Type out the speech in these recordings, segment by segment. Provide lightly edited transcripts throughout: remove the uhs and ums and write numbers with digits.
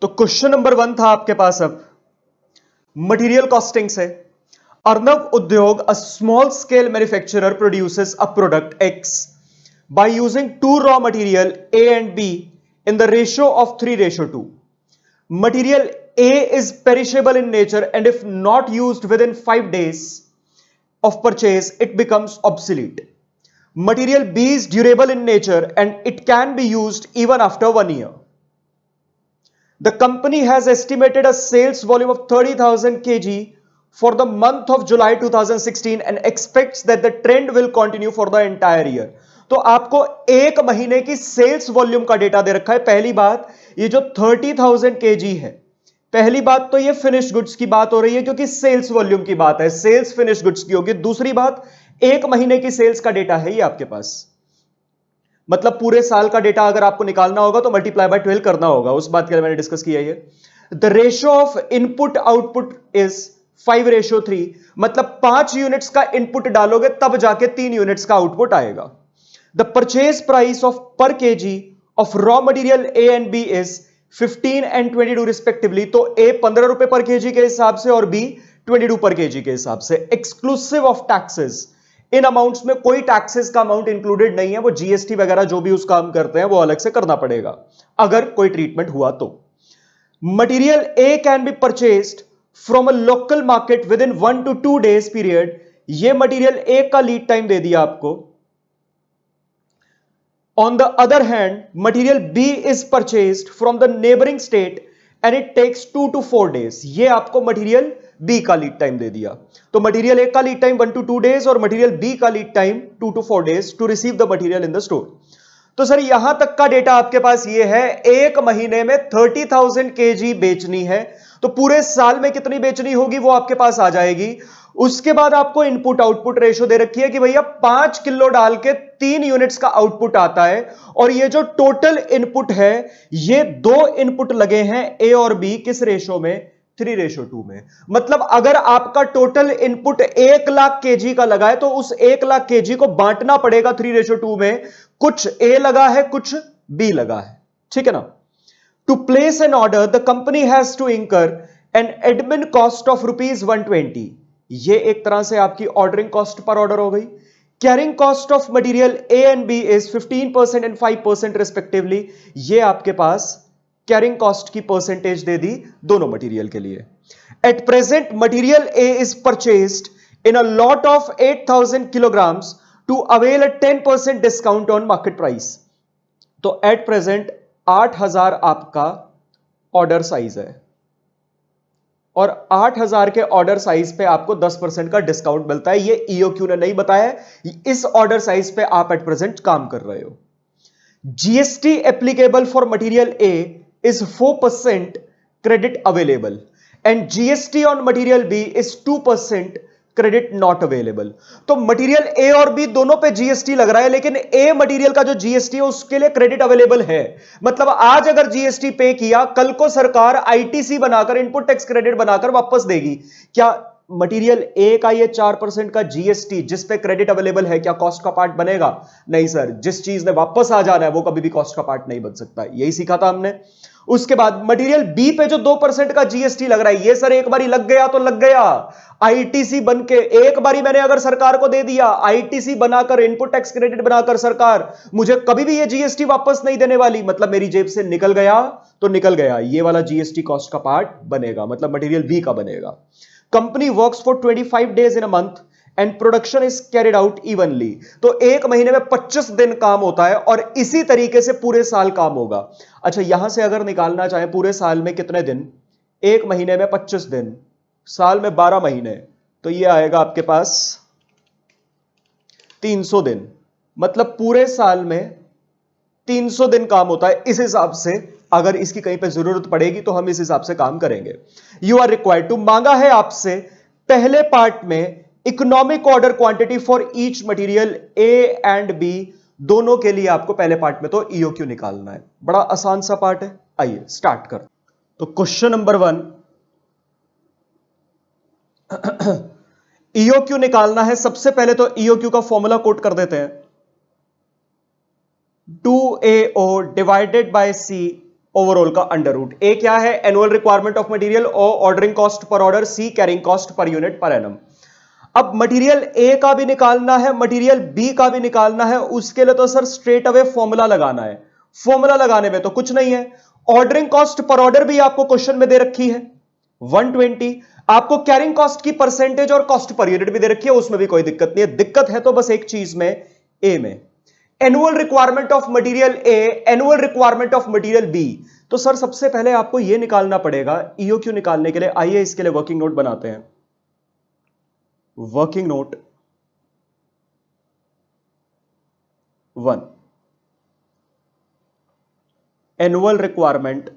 तो question number 1 था आपके पास अब मटेरियल कॉस्टिंग से। अर्नव उद्योग, a small scale manufacturer produces a product X by using two raw material A and B in the ratio of 3:2. Material A is perishable in nature and if not used within 5 days of purchase, it becomes obsolete. Material B is durable in nature and it can be used even after 1 year. The company has estimated a sales volume of 30,000 kg for the month of July 2016 and expects that the trend will continue for the entire year. तो आपको एक महीने की sales volume का data दे रखा है। पहली बात, ये जो 30,000 kg है, पहली बात तो ये फिनिश गुड्स की बात हो रही है क्योंकि सेल्स वॉल्यूम की बात है, सेल्स फिनिश गुड्स की होगी। दूसरी बात, एक महीने की सेल्स का डेटा है ये आपके पास, मतलब पूरे साल का डेटा अगर आपको निकालना होगा तो मल्टीप्लाई बाय 12 करना होगा। उस बात के लिए मैंने डिस्कस किया है। The ratio of input output is 5:3, मतलब 5 यूनिट्स का इनपुट डालोगे तब जाके 3 यूनिट्स का आउटपुट आएगा। The purchase price of per KG of raw material A and B is 15 and 22 respectively. तो ए 15 रुपए पर केजी के हिसाब से और बी 22 पर केजी के हिसाब से, exclusive of taxes. In amounts में कोई टैक्सेस का अमाउंट इंक्लूडेड नहीं है, वो जीएसटी वगैरह जो भी उस काम करते हैं वो अलग से करना पड़ेगा अगर कोई ट्रीटमेंट हुआ तो। Material A can be purchased from a local market within 1 to 2 days period. ये मटेरियल ए का लीड टाइम दे दिया आपको। On the other hand, material B is purchased from the neighbouring state and it takes 2 to 4 days। ये आपको material B का lead time दे दिया। तो मटेरियल ए का लीड टाइम 1 to 2 days और मटेरियल बी का lead time 2 to 4 days to receive the material in the store. तो सर यहां तक का डेटा आपके पास ये है, एक महीने में 30,000 kg बेचनी है, तो पूरे साल में कितनी बेचनी होगी वो आपके पास आ जाएगी। उसके बाद आपको इनपुट आउटपुट रेशो दे रखी है कि भैया 5 किलो डाल के 3 यूनिट्स का आउटपुट आता है, और ये जो टोटल इनपुट है ये 2 इनपुट लगे हैं ए और बी, किस रेशो में? 3:2 में। मतलब अगर आपका टोटल इनपुट 1 लाख केजी का लगा है तो उस 1 लाख केजी को बांटना पड़ेगा 3:2 में। कुछ ए लगा है, कुछ बी लगा है, ठीक है ना। To place an order the company has to incur an admin cost of ₹120। ये एक तरह से आपकी ऑर्डरिंग कॉस्ट पर ऑर्डर हो गई। Carrying cost of material A and B is 15% and 5% respectively. ये आपके पास कैरिंग कॉस्ट की परसेंटेज दे दी दोनों मटेरियल के लिए। At present material A is purchased in a lot of 8,000 kilograms to avail a 10% discount on market price. तो एट प्रेजेंट 8,000 आपका ऑर्डर साइज है और 8,000 के ऑर्डर साइज पे आपको 10% का डिस्काउंट मिलता है। ये ईओक्यू ने नहीं बताया, इस ऑर्डर साइज पे आप एट प्रेजेंट काम कर रहे हो। GST applicable for material A is 4% credit available and GST on material B is 2% credit not available। तो मटेरियल ए और बी दोनों पे जीएसटी लग रहा है, लेकिन ए मटेरियल का जो जीएसटी है उसके लिए क्रेडिट अवेलेबल है। मतलब आज अगर जीएसटी पे किया, कल को सरकार आईटीसी बनाकर, इनपुट टैक्स क्रेडिट बनाकर वापस देगी। क्या मटेरियल ए का ये 4% का जीएसटी जिस पे क्रेडिट अवेलेबल है, क्या कॉस्ट का पार्ट बनेगा? नहीं सर, जिस चीज ने वापस आ जाना है वो कभी भी कॉस्ट का पार्ट नहीं बन सकता। यही सीखा था हमने। उसके बाद मटेरियल बी पे जो 2% का जीएसटी लग रहा है, ये सर एक बारी लग गया तो लग गया। आईटीसी बन के एक बारी मैंने अगर सरकार को दे दिया, आईटीसी बनाकर, इनपुट टैक्स क्रेडिट बनाकर, सरकार मुझे कभी भी ये जीएसटी वापस नहीं देने वाली। मतलब मेरी जेब से निकल गया तो निकल गया, ये वाला जीएसटी कॉस्ट का पार्ट बनेगा, मतलब मटेरियल बी का बनेगा। Company works for 25 days in a month and production is carried out evenly. तो एक महीने में 25 दिन काम होता है और इसी तरीके से पूरे साल काम होगा। अच्छा, यहां से अगर निकालना चाहें पूरे साल में कितने दिन, एक महीने में 25 दिन, साल में 12 महीने, तो ये आएगा आपके पास 300 दिन। मतलब पूरे साल में 300 दिन काम होता है। इस हिसाब से अगर इसकी कहीं पे जरूरत पड़ेगी तो हम इस हिसाब से काम करेंगे। यू आर रिक्वायर्ड टू, मांगा है आपसे पहले पार्ट में economic order quantity for each material A and B, दोनों के लिए आपको पहले पार्ट में तो ईओक्यू निकालना है। बड़ा आसान सा पार्ट है, आइए स्टार्ट कर। तो क्वेश्चन नंबर 1, ईओक्यू निकालना है। सबसे पहले तो ईओक्यू का फॉर्मूला कोट कर देते हैं। 2AO divided by C overall का अंडर रूट। ए क्या है? एनुअल रिक्वायरमेंट ऑफ मटेरियल, और ordering cost per order, C carrying cost per unit per annum. अब मटेरियल ए का भी निकालना है, मटेरियल बी का भी निकालना है, उसके लिए तो सर स्ट्रेट अवे फॉर्मूला लगाना है। फॉर्मूला लगाने में तो कुछ नहीं है। ऑर्डरिंग कॉस्ट पर ऑर्डर भी आपको क्वेश्चन में दे रखी है 120, आपको कैरिंग कॉस्ट की परसेंटेज और कॉस्ट पर यूनिट भी दे रखी है, उसमें भी कोई दिक्कत नहीं है। दिक्कत है तो बस एक चीज में, ए में, annual requirement of material A, annual requirement of material B. तो सर सबसे पहले आपको यह निकालना पड़ेगा ईओक्यू निकालने के लिए। आइए इसके लिए वर्किंग नोट बनाते हैं। Working note 1, annual requirement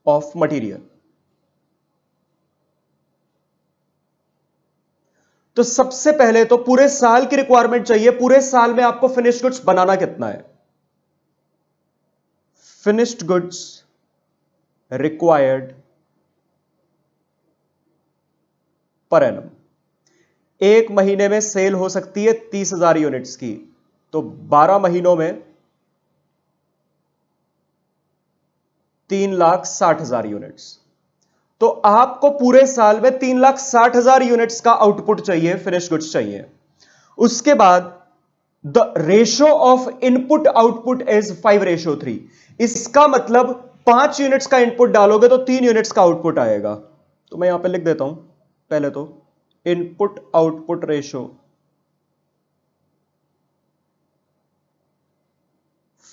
of material. तो सबसे पहले तो पूरे साल की रिक्वायरमेंट चाहिए। पूरे साल में आपको फिनिश्ड गुड्स बनाना कितना है? Finished goods required per annum. एक महीने में सेल हो सकती है 30,000 यूनिट्स की, तो 12 महीनों में 3,60,000 यूनिट्स। तो आपको पूरे साल में 3,60,000 यूनिट्स का आउटपुट चाहिए, फिनिश गुड्स चाहिए। उसके बाद the ratio of input output is 5:3। इसका मतलब 5 यूनिट्स का इनपुट डालोगे तो 3 यूनिट्स का आउटपुट आएगा। तो मैं यहां पे लिख देता हूं, पहले तो इनपुट आउटपुट रेशो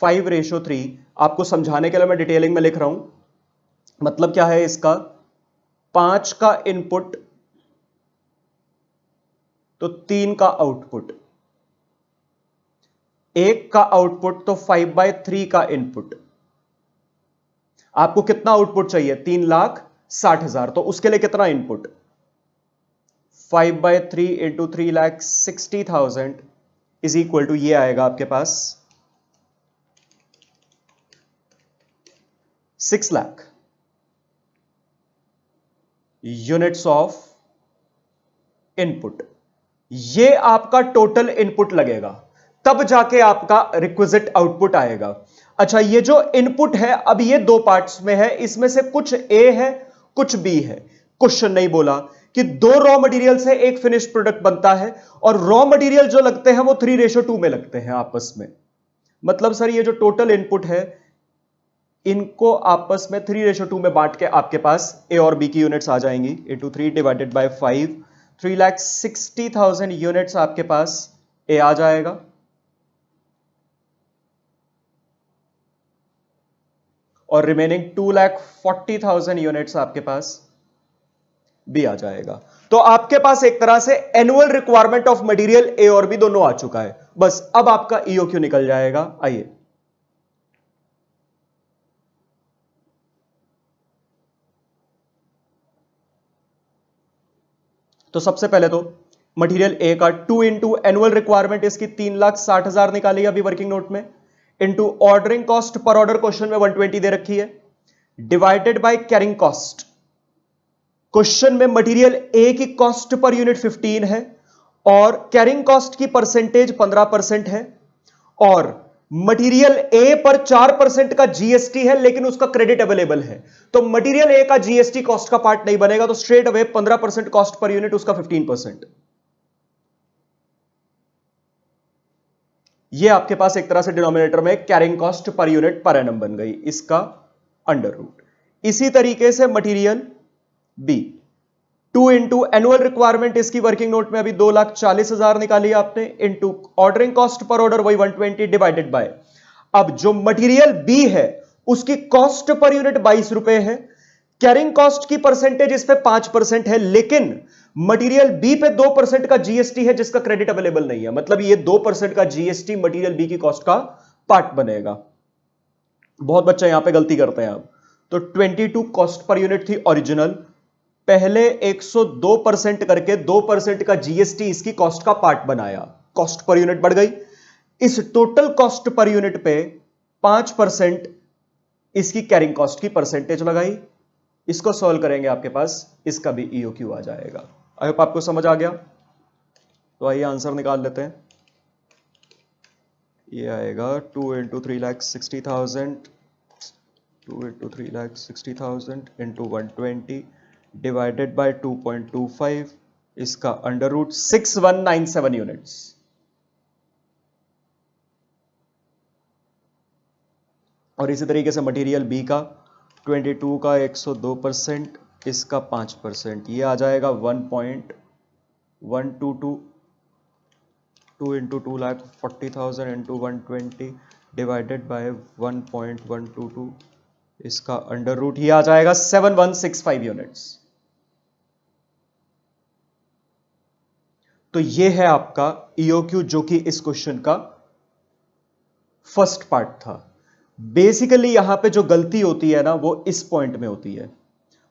5:3। आपको समझाने के लिए मैं डिटेलिंग में लिख रहा हूं। मतलब क्या है इसका? 5 का इनपुट तो 3 का आउटपुट, 1 का आउटपुट तो 5/3 का इनपुट। आपको कितना आउटपुट चाहिए? 3,60,000। तो उसके लिए कितना input? 5/3 into 3,60,000 is equal to, ये आएगा आपके पास 6 लाख यूनिट्स ऑफ इनपुट। ये आपका टोटल इनपुट लगेगा, तब जाके आपका रिक्विजिट आउटपुट आएगा। अच्छा, ये जो इनपुट है अब ये 2 पार्ट्स में है, इसमें से कुछ ए है कुछ बी है। क्वेश्चन नहीं बोला कि 2 रॉ मटेरियल से एक फिनिश्ड प्रोडक्ट बनता है, और रॉ मटेरियल जो लगते हैं वो 3:2 में लगते हैं आपस में। मतलब सर ये जो टोटल इनपुट है इनको आपस में 3:2 में बांट के आपके पास ए और बी की यूनिट्स आ जाएंगी। 8/3 डिवाइडेड बाय 5, 3,60,000 यूनिट्स आपके पास ए आ जाएगा, और रिमेनिंग 2,40,000 यूनिट्स आपके पास बी आ जाएगा। तो आपके पास एक तरह से एनुअल रिक्वायरमेंट ऑफ मटेरियल ए और बी दोनों आ चुका है। बस अब आपका ईओक्यू निकल जाएगा। आइए तो सबसे पहले तो मटेरियल ए का 2 इंटू एनुअल रिक्वायरमेंट इसकी 3,60,000 निकाली अभी वर्किंग नोट में, into ordering cost per order question में 120 दे रखी है, divided by carrying cost. Question में मटेरियल ए की कॉस्ट पर यूनिट 15 है और कैरिंग कॉस्ट की परसेंटेज 15% है, और मटेरियल ए पर 4% का जीएसटी है लेकिन उसका क्रेडिट अवेलेबल है। तो मटेरियल ए का जीएसटी कॉस्ट का पार्ट नहीं बनेगा, तो straight away 15% cost per unit, उसका 15%। ये आपके पास एक तरह से डिनोमिनेटर में carrying cost per unit per annum बन गई, इसका अंडर रूट। इसी तरीके से material B 2 into annual requirement इसकी वर्किंग नोट में अभी 2,40,000 निकाली आपने, into ordering cost per order वही 120 डिवाइडेड बाय, अब जो मटेरियल बी है उसकी कॉस्ट पर यूनिट 22 रुपए है, कैरिंग कॉस्ट की परसेंटेज इस पे 5% है, लेकिन मटेरियल बी पे 2% का जीएसटी है जिसका क्रेडिट अवेलेबल नहीं है। मतलब ये 2% का जीएसटी मटेरियल बी की कॉस्ट का पार्ट बनेगा। बहुत बच्चे यहां पे गलती करते हैं। अब तो 22 कॉस्ट पर यूनिट थी ओरिजिनल, पहले 102% करके 2% का जीएसटी इसकी कॉस्ट का पार्ट बनाया, कॉस्ट पर यूनिट बढ़ गई। इस टोटल कॉस्ट पर यूनिट पे 5% इसकी कैरिंग कॉस्ट की परसेंटेज लगाई। इसको सॉल्व करेंगे आपके पास इसका भी ईओक्यू आ जाएगा। आई होप आपको समझ आ गया। तो आइए आंसर निकाल लेते हैं। ये आएगा 2 into 3,60,000, 2 into 3,60,000 into 120 divided by 2.25, इसका अंडर रूट 6197 यूनिट्स। और इसी तरीके से मटेरियल बी का 22 का 102%, इसका 5%, ये आ जाएगा 1.122, 2 इंटू 2,40,000 इंटू 120 डिवाइडेड बाय 1.122, इसका अंडर रूट ये आ जाएगा 7165 यूनिट्स। तो ये है आपका ईओक्यू, जो कि इस क्वेश्चन का फर्स्ट पार्ट था। बेसिकली यहां पे जो गलती होती है ना, वो इस पॉइंट में होती है।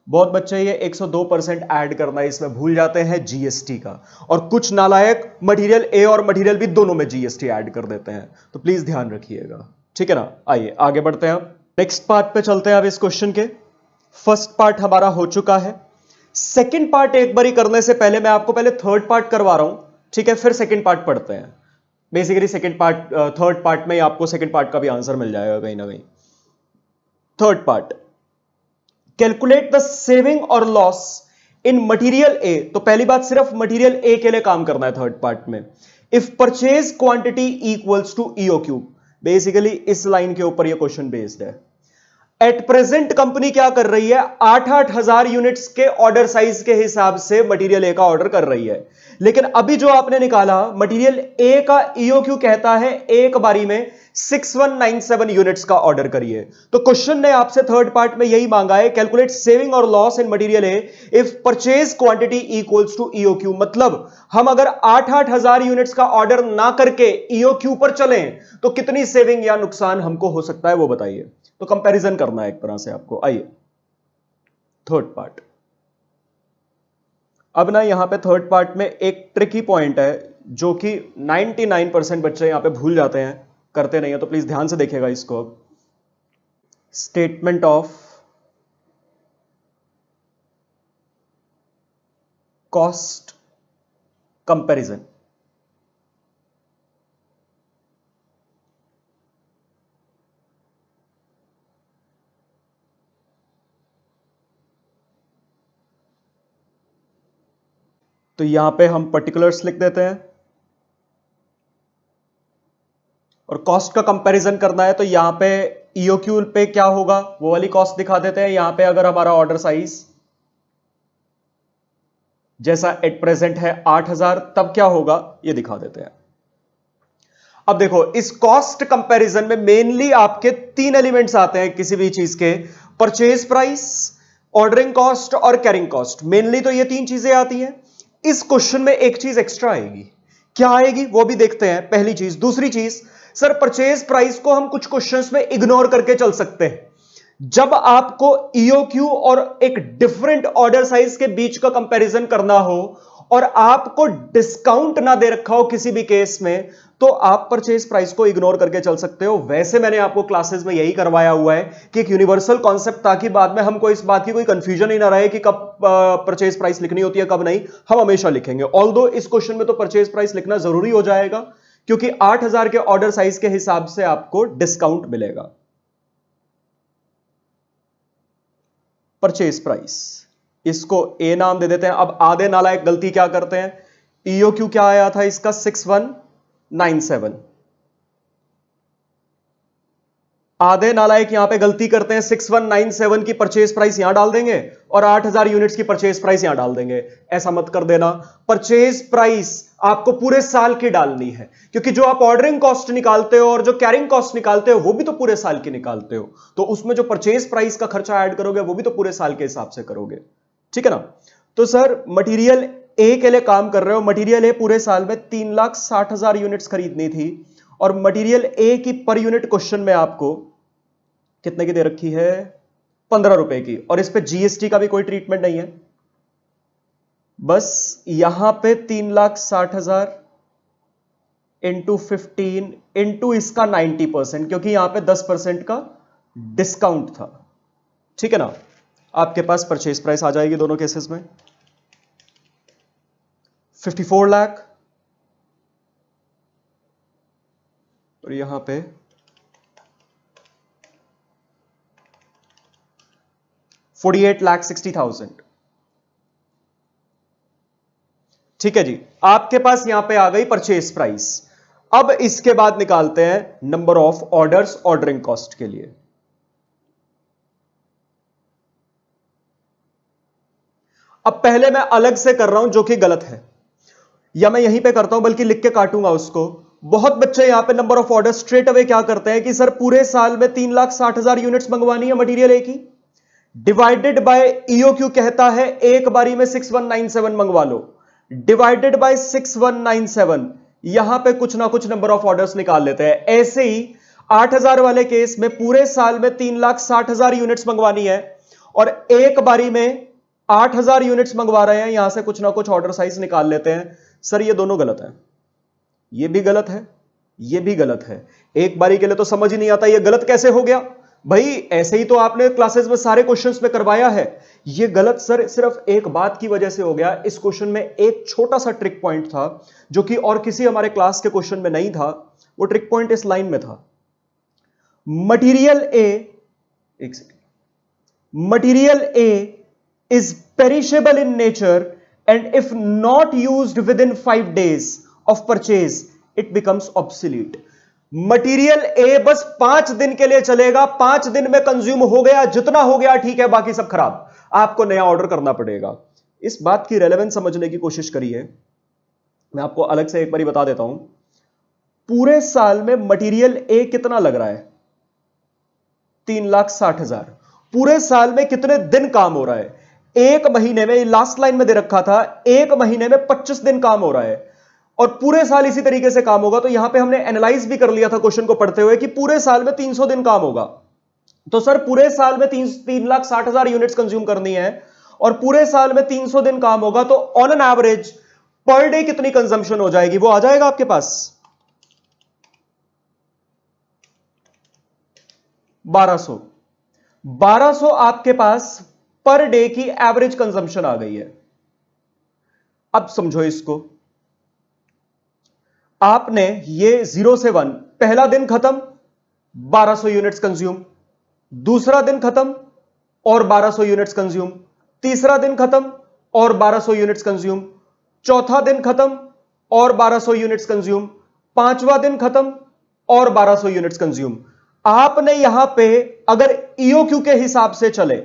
बहुत बच्चे ये 102% ऐड करना है इसमें भूल जाते हैं जीएसटी का, और कुछ नालायक मटेरियल ए और मटेरियल बी दोनों में जीएसटी ऐड कर देते हैं, तो प्लीज ध्यान रखिएगा, ठीक है ना। आइए आगे बढ़ते हैं, नेक्स्ट पार्ट पे चलते हैं। अब इस क्वेश्चन के फर्स्ट पार्ट हमारा हो चुका है। सेकंड पार्ट एक बारी करने से पहले मैं आपको पहले थर्ड पार्ट करवा रहा हूं, ठीक है, फिर सेकंड पार्ट पढ़ते हैं। Basically second part, third part में आपको सेकंड पार्ट का भी आंसर मिल जाएगा कहीं ना कहीं। Third part, calculate the saving और लॉस इन मटेरियल ए। तो पहली बात, सिर्फ मटेरियल ए के लिए काम करना है थर्ड पार्ट में। If purchase quantity equals to EOQ, basically इस लाइन के ऊपर ये क्वेश्चन बेस्ड है। एट प्रेजेंट कंपनी क्या कर रही है, 8-8 हजार यूनिट्स के ऑर्डर साइज के हिसाब से मटेरियल ए का ऑर्डर कर रही है। लेकिन अभी जो आपने निकाला मटेरियल ए का ईओक्यू कहता है एक बारी में 6197 यूनिट्स का ऑर्डर करिए। तो क्वेश्चन ने आपसे थर्ड पार्ट में यही मांगा है, कैलकुलेट सेविंग और loss in material A if purchase quantity equals to EOQ. मतलब हम अगर 8-8 हजार यूनिट्स का ऑर्डर ना करके ईओक्यू पर चलें तो कितनी सेविंग या नुकसान हमको हो सकता है वो बताइए। तो कंपैरिजन करना है एक तरह से आपको। आइए थर्ड पार्ट। अब ना यहां पे थर्ड पार्ट में एक ट्रिकी पॉइंट है जो कि 99% बच्चे यहां पे भूल जाते हैं, करते नहीं है, तो प्लीज ध्यान से देखिएगा इसको। अब स्टेटमेंट ऑफ कॉस्ट कंपैरिजन। तो यहां पे हम पर्टिकुलर्स लिख देते हैं और कॉस्ट का कंपैरिजन करना है, तो यहां पे ईओक्यू पे क्या होगा वो वाली कॉस्ट दिखा देते हैं। यहां पे अगर हमारा ऑर्डर साइज जैसा एट प्रेजेंट है 8000, तब क्या होगा ये दिखा देते हैं। अब देखो इस कॉस्ट कंपैरिजन में मेनली आपके 3 एलिमेंट्स आते हैं किसी भी चीज के, परचेज प्राइस, ऑर्डरिंग कॉस्ट और कैरिंग कॉस्ट। मेनली तो ये 3 चीजें आती हैं। इस क्वेश्चन में एक चीज एक्स्ट्रा आएगी, क्या आएगी वो भी देखते हैं। पहली चीज। दूसरी चीज, सर परचेज प्राइस को हम कुछ क्वेश्चंस में इग्नोर करके चल सकते हैं। जब आपको ईओक्यू और एक डिफरेंट ऑर्डर साइज के बीच का कंपैरिजन करना हो और आपको डिस्काउंट ना दे रखा हो किसी भी केस में, तो आप परचेज प्राइस को इग्नोर करके चल सकते हो। वैसे मैंने आपको क्लासेस में यही करवाया हुआ है कि एक यूनिवर्सल कॉन्सेप्ट, ताकि बाद में हमको इस बात की कोई कंफ्यूजन ही ना रहे कि कब परचेज प्राइस लिखनी होती है कब नहीं, हम हमेशा लिखेंगे। ऑल्दो इस क्वेश्चन में तो परचेज प्राइस लिखना जरूरी हो जाएगा क्योंकि 8000 के ऑर्डर साइज के हिसाब से आपको डिस्काउंट मिलेगा। परचेज प्राइस, इसको ए नाम दे देते हैं। अब आधे नालायक गलती क्या करते हैं, ईओक्यू क्या आया था इसका 6197, आधे नालायक यहां पे गलती करते हैं, 6197 की परचेज प्राइस यहां डाल देंगे और 8000 यूनिट्स की परचेज प्राइस यहां डाल देंगे। ऐसा मत कर देना। परचेज प्राइस आपको पूरे साल की डालनी है, क्योंकि जो आप ऑर्डरिंग कॉस्ट निकालते हो और जो कैरिंग कॉस्ट निकालते हो वो भी तो पूरे साल की निकालते हो, तो उसमें जो परचेज प्राइस का खर्चा ऐड करोगे वो भी तो पूरे साल के हिसाब से करोगे, ठीक है ना। तो सर मटेरियल ए के लिए काम कर रहे हो, मटेरियल ए पूरे साल में 3,60,000 यूनिट्स खरीदनी थी और मटेरियल ए की पर यूनिट क्वेश्चन में आपको कितने की दे रखी है, 15 रुपए की, और इस पे जीएसटी का भी कोई ट्रीटमेंट नहीं है। बस यहां पे 3,60,000 इंटू 15 इंटू इसका 90%, क्योंकि यहां पे 10% का डिस्काउंट था, ठीक है ना। आपके पास परचेज प्राइस आ जाएगी दोनों केसेस में 54 लाख। और यहां पे 48,60,000। ठीक है जी, आपके पास यहां पे आ गई परचेज प्राइस। अब इसके बाद निकालते हैं number of orders ordering cost के लिए। अब पहले मैं अलग से कर रहा हूं जो कि गलत है, या मैं यहीं पे करता हूं बल्कि लिख के काटूंगा उसको। बहुत बच्चे यहां पे number of order straight away क्या करते हैं कि सर पूरे साल में 3,60,000 यूनिट्स मंगवानी है मटेरियल ए की, डिवाइडेड बाय ईओक्यू कहता है एक बारी में 6197 मंगवा लो, डिवाइडेड बाय 6197, यहां पे कुछ ना कुछ नंबर ऑफ ऑर्डर्स निकाल लेते हैं। ऐसे ही 8,000 वाले केस में पूरे साल में 3,60,000 यूनिट्स मंगवानी है और एक बारी में 8,000 यूनिट्स मंगवा रहे हैं, यहां से कुछ ना कुछ ऑर्डर साइज निकाल लेते हैं। सर ये दोनों गलत है, ये भी गलत है, ये भी गलत है। एक बारी के लिए तो समझ ही नहीं आता ये गलत कैसे हो गया भाई, ऐसे ही तो आपने क्लासेस में सारे क्वेश्चंस में करवाया है। ये गलत सर सिर्फ एक बात की वजह से हो गया, इस क्वेश्चन में एक छोटा सा ट्रिक पॉइंट था जो कि और किसी हमारे क्लास के क्वेश्चन में नहीं था। वो ट्रिक पॉइंट इस लाइन में था, material A is perishable in nature and if not used within 5 days of purchase it becomes obsolete। Material A बस 5 दिन के लिए चलेगा, 5 दिन में कंज्यूम हो गया, जितना हो गया ठीक है, बाकी सब खराब, आपको नया ऑर्डर करना पड़ेगा। इस बात की रेलेवेंस समझने की कोशिश करिए। मैं आपको अलग से एक बार बता देता हूं, पूरे साल में मटेरियल ए कितना लग रहा है, 3,60,000। पूरे साल में कितने दिन काम हो रहा है, एक महीने में, लास्ट लाइन में दे रखा था, एक महीने में 25 दिन काम हो रहा है और पूरे साल इसी तरीके से काम होगा। तो यहां पे हमने एनालाइज भी कर लिया था क्वेश्चन को पढ़ते हुए कि पूरे साल में 300 दिन काम होगा। तो सर पूरे साल में 3,60,000 यूनिट्स कंज्यूम करनी है और पूरे साल में 300 दिन काम होगा, तो on an average per day कितनी कंजम्पशन हो जाएगी, वो आ जाएगा आपके पास 1200 आपके पास पर डे की एवरेज कंजम्पशन आ गई है। अब समझो इसको, आपने ये 0 से 1, पहला दिन खत्म 1200 यूनिट्स कंज्यूम, दूसरा दिन खत्म और 1200 यूनिट्स कंज्यूम, तीसरा दिन खत्म और 1200 यूनिट्स कंज्यूम, चौथा दिन खत्म और 1200 यूनिट्स कंज्यूम, पांचवा दिन खत्म और 1200 यूनिट्स कंज्यूम। आपने यहां पे अगर ईओक्यू के हिसाब से चले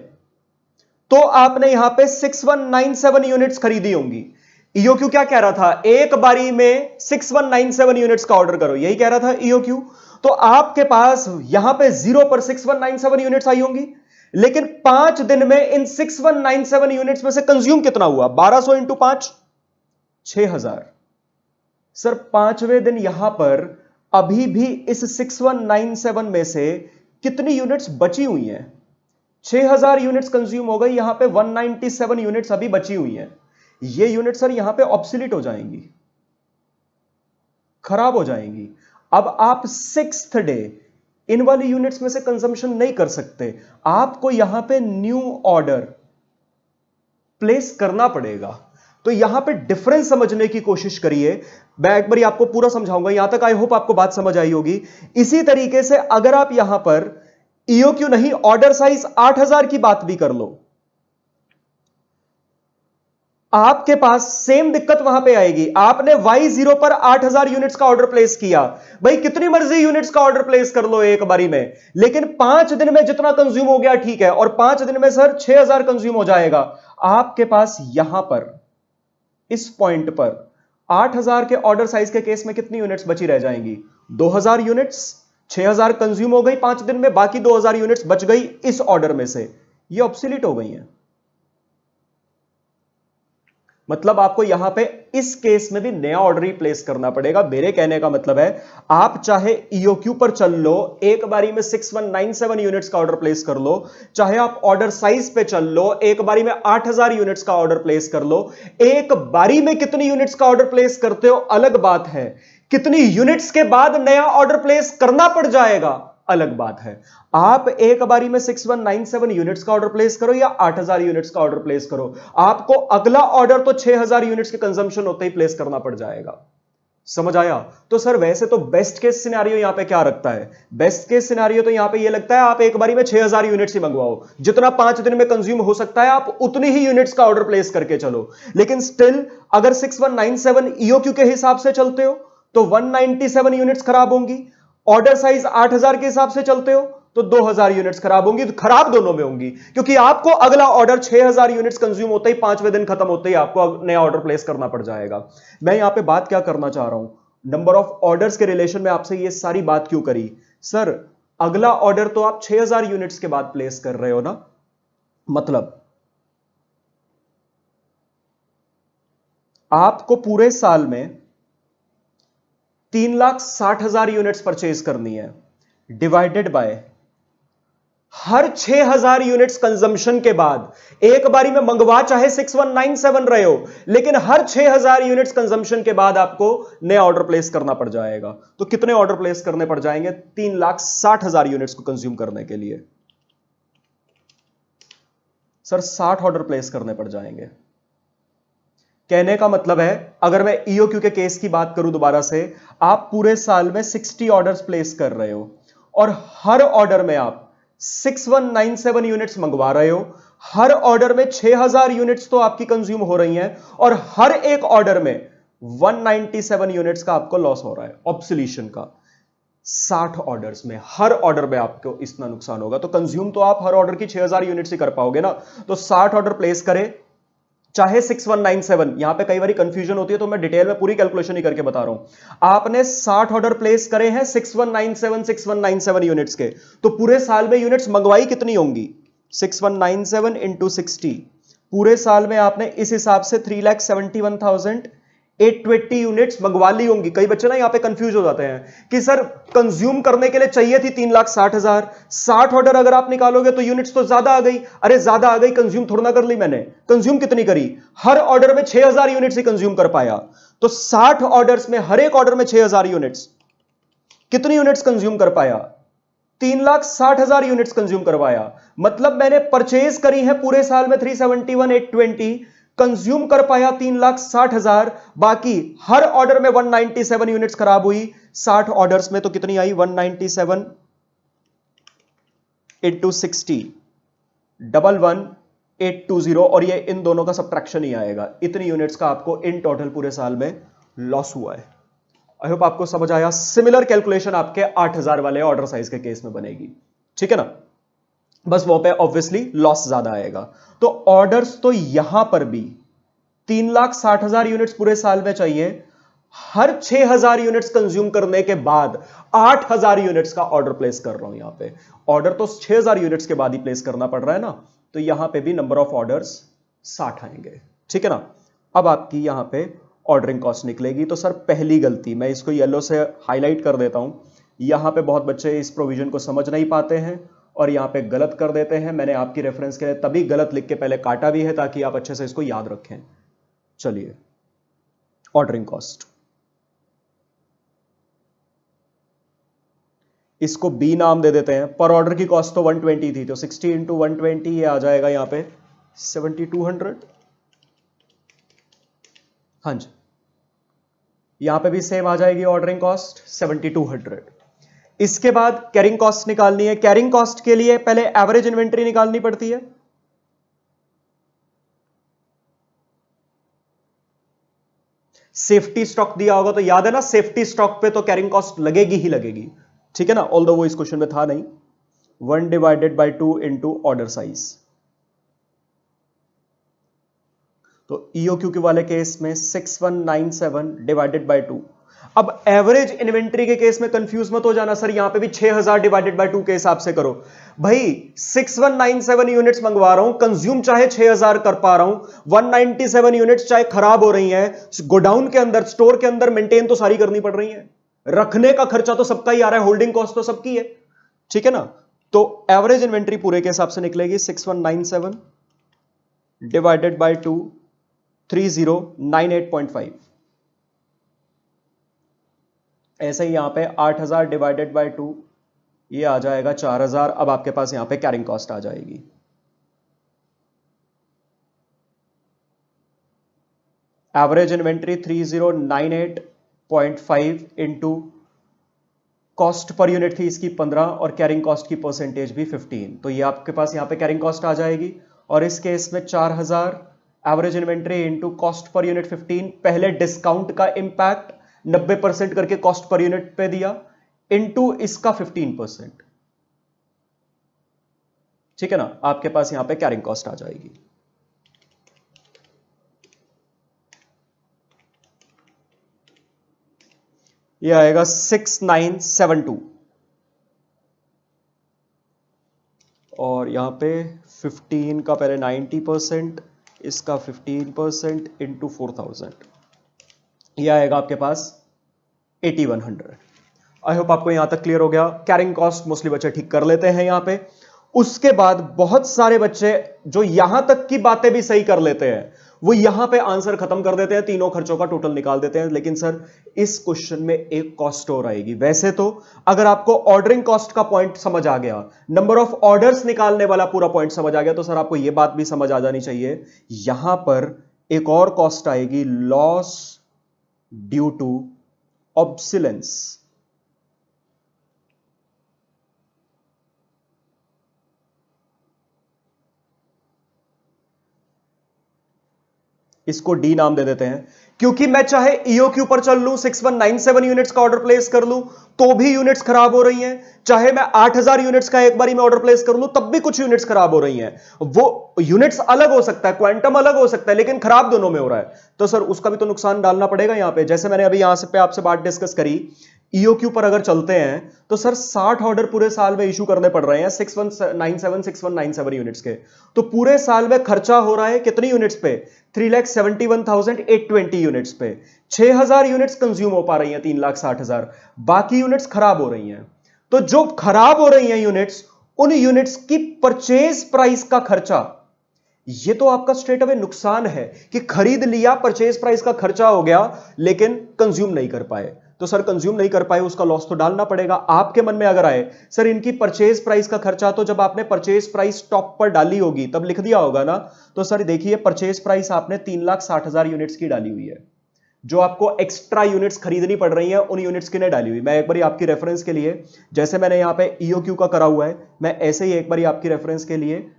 तो आपने यहां पे 6197 यूनिट्स खरीदी होंगी। ईओक्यू क्या कह रहा था, एक बारी में 6197 यूनिट्स का ऑर्डर करो, यही कह रहा था ईओक्यू। तो आपके पास यहां पे 0 पर 6197 यूनिट्स आई होंगी, लेकिन 5 दिन में इन 6197 यूनिट्स में से कंज्यूम कितना हुआ, 1200 इंटू 5, 6000। सर पांचवें दिन यहां पर अभी भी इस 6197 में से कितनी यूनिट्स बची हुई हैं, 6000 यूनिट्स कंज्यूम हो गई, यहां पे 197 यूनिट्स अभी बची हुई हैं। ये यूनिट सर यहां पे ऑब्सोलीट हो जाएंगी, खराब हो जाएंगी। अब आप 6th डे इन वाली यूनिट्स में से कंजम्पशन नहीं कर सकते, आपको यहां पे न्यू ऑर्डर प्लेस करना पड़ेगा। तो यहां पे डिफरेंस समझने की कोशिश करिए, मैं एक बार आपको पूरा समझाऊंगा, यहां तक आई होप आपको बात समझ आई होगी। इसी तरीके से अगर आप यहां पर ईओक्यू नहीं, ऑर्डर साइज 8,000 की बात भी कर लो, आपके पास सेम दिक्कत वहां पे आएगी। आपने Y0 पर 8,000 यूनिट्स का ऑर्डर प्लेस किया, भाई कितनी मर्जी यूनिट्स का ऑर्डर प्लेस कर लो एक बारी में, लेकिन 5 दिन में जितना कंज्यूम हो गया ठीक है, और 5 दिन में सर 6,000 कंज्यूम हो जाएगा। आपके पास यहां पर इस पॉइंट पर 8,000 के ऑर्डर साइज के केस में कितनी यूनिट्स बची रह जाएंगी, 2,000 यूनिट्स। 6,000 कंज्यूम हो गई 5 दिन में, बाकी 2,000 यूनिट्स बच गई इस ऑर्डर में से, ये ऑब्सोलीट हो गई हैं। मतलब आपको यहां पे इस केस में भी नया ऑर्डर ही प्लेस करना पड़ेगा। मेरे कहने का मतलब है, आप चाहे ईओक्यू पर चल लो, एक बारी में 6197 यूनिट्स का ऑर्डर प्लेस कर लो, चाहे आप ऑर्डर साइज पे चल लो, एक बारी में 8,000 यूनिट्स का ऑर्डर प्लेस कर लो। एक बारी में कितनी यूनिट्स का ऑर्डर प्लेस करते हो अलग बात है, कितनी यूनिट्स के बाद नया ऑर्डर प्लेस करना पड़ जाएगा अलग बात है। आप एक बारी में 6197 यूनिट्स का ऑर्डर प्लेस करो या 8,000 यूनिट्स का ऑर्डर प्लेस करो, आपको अगला ऑर्डर तो 6,000 यूनिट्स के कंजम्पशन होते ही प्लेस करना पड़ जाएगा। समझ आया? तो सर वैसे तो बेस्ट केस सिनेरियो यहां पे क्या रखता है? बेस्ट केस सिनेरियो तो यहां पे ये लगता है आप एक बारी में 6000 यूनिट्स ही मंगवाओ, जितना 5 दिन में कंज्यूम हो सकता है आप उतनी ही यूनिट्स का ऑर्डर प्लेस करके चलो। लेकिन स्टिल अगर 6197 ईओक्यू के हिसाब से चलते हो तो 197 यूनिट्स खराब होंगी, ऑर्डर साइज 8000 के हिसाब से चलते हो तो 2000 यूनिट्स खराब होंगी। तो खराब दोनों में होंगी, क्योंकि आपको अगला ऑर्डर 6000 यूनिट्स कंज्यूम होते ही 5वें दिन खत्म होते ही आपको नया ऑर्डर प्लेस करना पड़ जाएगा। मैं यहां पे बात क्या करना चाह रहा हूं, नंबर ऑफ ऑर्डर्स के रिलेशन में आपसे ये सारी बात क्यों करी? सर अगला ऑर्डर तो आप 6000 यूनिट्स के बाद प्लेस कर रहे हो ना, मतलब आपको पूरे साल में 3,60,000 यूनिट्स परचेज करनी है, divided by her 6000 units consumption के बाद, एक बारी में मंगवा चाहे 6197 रहे हो, लेकिन हर 6000 यूनिट्स कंजम्पशन के बाद आपको नया ऑर्डर प्लेस करना पड़ जाएगा। तो कितने ऑर्डर प्लेस करने पड़ जाएंगे? 3,60,000 यूनिट्स को कंज्यूम करने के लिए सर 60 ऑर्डर प्लेस करने पड़ जाएंगे। कहने का मतलब है, अगर मैं ईओक्यू के केस की बात करूं दोबारा से, आप पूरे साल में 60 ऑर्डर्स प्लेस कर रहे हो और हर ऑर्डर में आप 6197 यूनिट्स मंगवा रहे हो, हर ऑर्डर में 6000 यूनिट्स तो आपकी कंज्यूम हो रही हैं और हर एक ऑर्डर में 197 यूनिट्स का आपको लॉस हो रहा है ऑब्सोल्यूशन का। 60 ऑर्डर्स में हर ऑर्डर में आपको इतना नुकसान होगा, तो कंज्यूम तो आप हर ऑर्डर की 6000 यूनिट्स ही कर पाओगे ना। तो 60 ऑर्डर प्लेस करें चाहे 6197, यहां पे कई बार कंफ्यूजन होती है तो मैं डिटेल में पूरी कैलकुलेशन ही करके बता रहा हूं। आपने 60 ऑर्डर प्लेस करे हैं 6197 यूनिट्स के, तो पूरे साल में यूनिट्स मंगवाई कितनी होंगी? 6197 इंटू 60, पूरे साल में आपने इस हिसाब से 3,71,820 यूनिट्स मंगवा ली होंगी। कई बच्चे ना यहां पे कंफ्यूज हो जाते हैं कि सर कंज्यूम करने के लिए चाहिए थी 3,60,000, 60 ऑर्डर अगर आप निकालोगे तो यूनिट्स तो ज्यादा आ गई। अरे ज्यादा आ गई, कंज्यूम थोड़ा ना कर ली मैंने, कंज्यूम कितनी करी? हर ऑर्डर में 6000 यूनिट्स ही कंज्यूम कर पाया। तो 60 ऑर्डर्स में हर एक ऑर्डर में 6000 यूनिट्स, कितनी यूनिट्स कंज्यूम कर पाया? 3,60,000 यूनिट्स कंज्यूम करवाया। मतलब मैंने परचेज करी है पूरे साल में 371,820, कंज्यूम कर पाया 3,60,000, बाकी हर ऑर्डर में 197 यूनिट्स खराब हुई। 60 ऑर्डर्स में तो कितनी आई? 197 इंटू 60 11,820, और ये इन दोनों का सब्ट्रैक्शन ही आएगा। इतनी यूनिट्स का आपको इन टोटल पूरे साल में लॉस हुआ है। आई होप आपको समझ आया। सिमिलर कैलकुलेशन आपके 8000 वाले ऑर्डर साइज के केस में बनेगी, ठीक है ना? बस वो पे ऑब्वियसली लॉस ज्यादा आएगा। तो ऑर्डर्स तो यहां पर भी 3,60,000 यूनिट्स पूरे साल में चाहिए, हर 6000 यूनिट्स कंज्यूम करने के बाद 8000 यूनिट्स का ऑर्डर प्लेस कर रहा हूं। यहां पे ऑर्डर तो 6000 यूनिट्स के बाद ही प्लेस करना पड़ रहा है ना, तो यहां पे भी नंबर ऑफ ऑर्डर्स 60 आएंगे, ठीक है ना? अब आपकी यहां पे ऑर्डरिंग कॉस्ट निकलेगी। तो सर पहली गलती, मैं इसको येलो से हाईलाइट कर देता हूं, यहां पे बहुत बच्चे इस प्रोविजन को समझ नहीं पाते हैं और यहां पे गलत कर देते हैं। मैंने आपकी रेफरेंस के लिए तभी गलत लिख के पहले काटा भी है ताकि आप अच्छे से इसको याद रखें। चलिए, ऑर्डरिंग कॉस्ट, इसको बी नाम दे देते हैं। पर ऑर्डर की कॉस्ट तो 120 थी, तो 60 इंटू 120 ये आ जाएगा यहां पे 7200। हाँ जी, यहां पे भी सेम आ जाएगी ऑर्डरिंग कॉस्ट 7200। इसके बाद कैरिंग कॉस्ट निकालनी है। कैरिंग कॉस्ट के लिए पहले एवरेज इन्वेंट्री निकालनी पड़ती है। सेफ्टी स्टॉक दिया होगा तो याद है ना, सेफ्टी स्टॉक पे तो कैरिंग कॉस्ट लगेगी ही लगेगी, ठीक है ना? ऑल्दो वो इस क्वेश्चन में था नहीं। 1 divided by 2 into order size. तो ईओक्यू के वाले केस में 6197 डिवाइडेड बाई 2। अब एवरेज इन्वेंट्री के केस में कंफ्यूज मत हो जाना, सर यहां पे भी 6000 डिवाइडेड बाई 2 के हिसाब से करो। भाई 6197 यूनिट्स मंगवा रहा हूं, कंज्यूम चाहे 6000 कर पा रहा हूं, 197 यूनिट्स चाहे खराब हो रही हैं, गोडाउन के अंदर, स्टोर के अंदर मेंटेन तो सारी करनी पड़ रही है, रखने का खर्चा तो सबका ही आ रहा है, होल्डिंग कॉस्ट तो सबकी है, ठीक है ना? तो एवरेज इन्वेंट्री पूरे के हिसाब से निकलेगी 6197 डिवाइडेड बाई 2, 3098.5। ऐसे ही यहां पे 8000 डिवाइडेड बाई 2 ये आ जाएगा 4000। अब आपके पास यहां पे कैरिंग कॉस्ट आ जाएगी। Average inventory 3098 0.5 into cost per unit थी इसकी 15 और कैरिंग कॉस्ट की परसेंटेज भी 15, तो ये आपके पास यहां पे कैरिंग कॉस्ट आ जाएगी। और इस केस में 4000 average inventory into cost per unit 15, पहले डिस्काउंट का इंपैक्ट 90% करके कॉस्ट पर यूनिट पे दिया, इंटू इसका 15%। ठीक है ना, आपके पास यहां पे कैरिंग कॉस्ट आ जाएगी। ये आएगा 6972 और यहां पे 15 का पहले 90%, इसका 15% इंटू 4000, ये आएगा आपके पास 8100। आई होप आपको यहां तक क्लियर हो गया। कैरिंग कॉस्ट मोस्टली बच्चे ठीक कर लेते हैं यहां पे। उसके बाद बहुत सारे बच्चे जो यहां तक की बातें भी सही कर लेते हैं, वो यहां पे आंसर खत्म कर देते हैं, तीनों खर्चों का टोटल निकाल देते हैं। लेकिन सर इस क्वेश्चन में एक कॉस्ट और आएगी। वैसे तो अगर आपको ऑर्डरिंग कॉस्ट का पॉइंट समझ आ गया, नंबर ऑफ ऑर्डर्स निकालने वाला पूरा पॉइंट समझ आ गया, तो सर आपको यह बात भी समझ आ जानी चाहिए, यहां पर एक और कॉस्ट आएगी, लॉस ड्यू टू ऑब्सिलेंस। इसको डी नाम दे देते हैं, क्योंकि मैं चाहे ईओक्यू पर चल लूं, 6197 यूनिट्स का ऑर्डर प्लेस कर लूं तो भी यूनिट्स खराब हो रही हैं, चाहे मैं 8000 यूनिट्स का एक बारी में ऑर्डर प्लेस कर लूं तब भी कुछ यूनिट्स खराब हो रही हैं। वो यूनिट्स अलग हो सकता है, क्वांटम अलग हो सकता है, लेकिन खराब दोनों में हो रहा है, तो सर उसका भी तो नुकसान डालना पड़ेगा यहां पे। जैसे मैंने अभी यहां से पे आपसे बात डिस्कस करी, ईओक्यू पर अगर चलते हैं तो सर 60 ऑर्डर पूरे साल में इशू करने पड़ रहे हैं 6197 यूनिट्स के, तो पूरे साल में खर्चा हो रहा है कितनी यूनिट्स पे, 3,71,820 यूनिट्स पे। 6000 यूनिट्स कंज्यूम हो पा रही हैं, 3,60,000, बाकी यूनिट्स खराब हो रही हैं। तो जो खराब हो रही हैं यूनिट्स, उन यूनिट्स की परचेज प्राइस का खर्चा, ये तो आपका स्ट्रेट अवे नुकसान है कि खरीद लिया, परचेज प्राइस का खर्चा हो गया, लेकिन कंज्यूम नहीं कर पाए। तो सर कंज्यूम नहीं कर पाए, उसका लॉस तो डालना पड़ेगा। आपके मन में अगर आए सर इनकी परचेज प्राइस का खर्चा, तो जब आपने परचेज प्राइस टॉप पर डाली होगी तब लिख दिया होगा ना। तो सर देखिए परचेज प्राइस आपने 3,60,000 यूनिट्स की डाली हुई है, जो आपको एक्स्ट्रा यूनिट्स खरीदनी पड़ रही हैं उन यूनिट्स की नहीं डाली हुई। मैं एक बार आपकी रेफरेंस के लिए, जैसे मैंने यहां पे ईओक्यू का करा हुआ है, मैं ऐसे ही एक बार आपकी रेफरेंस के लिए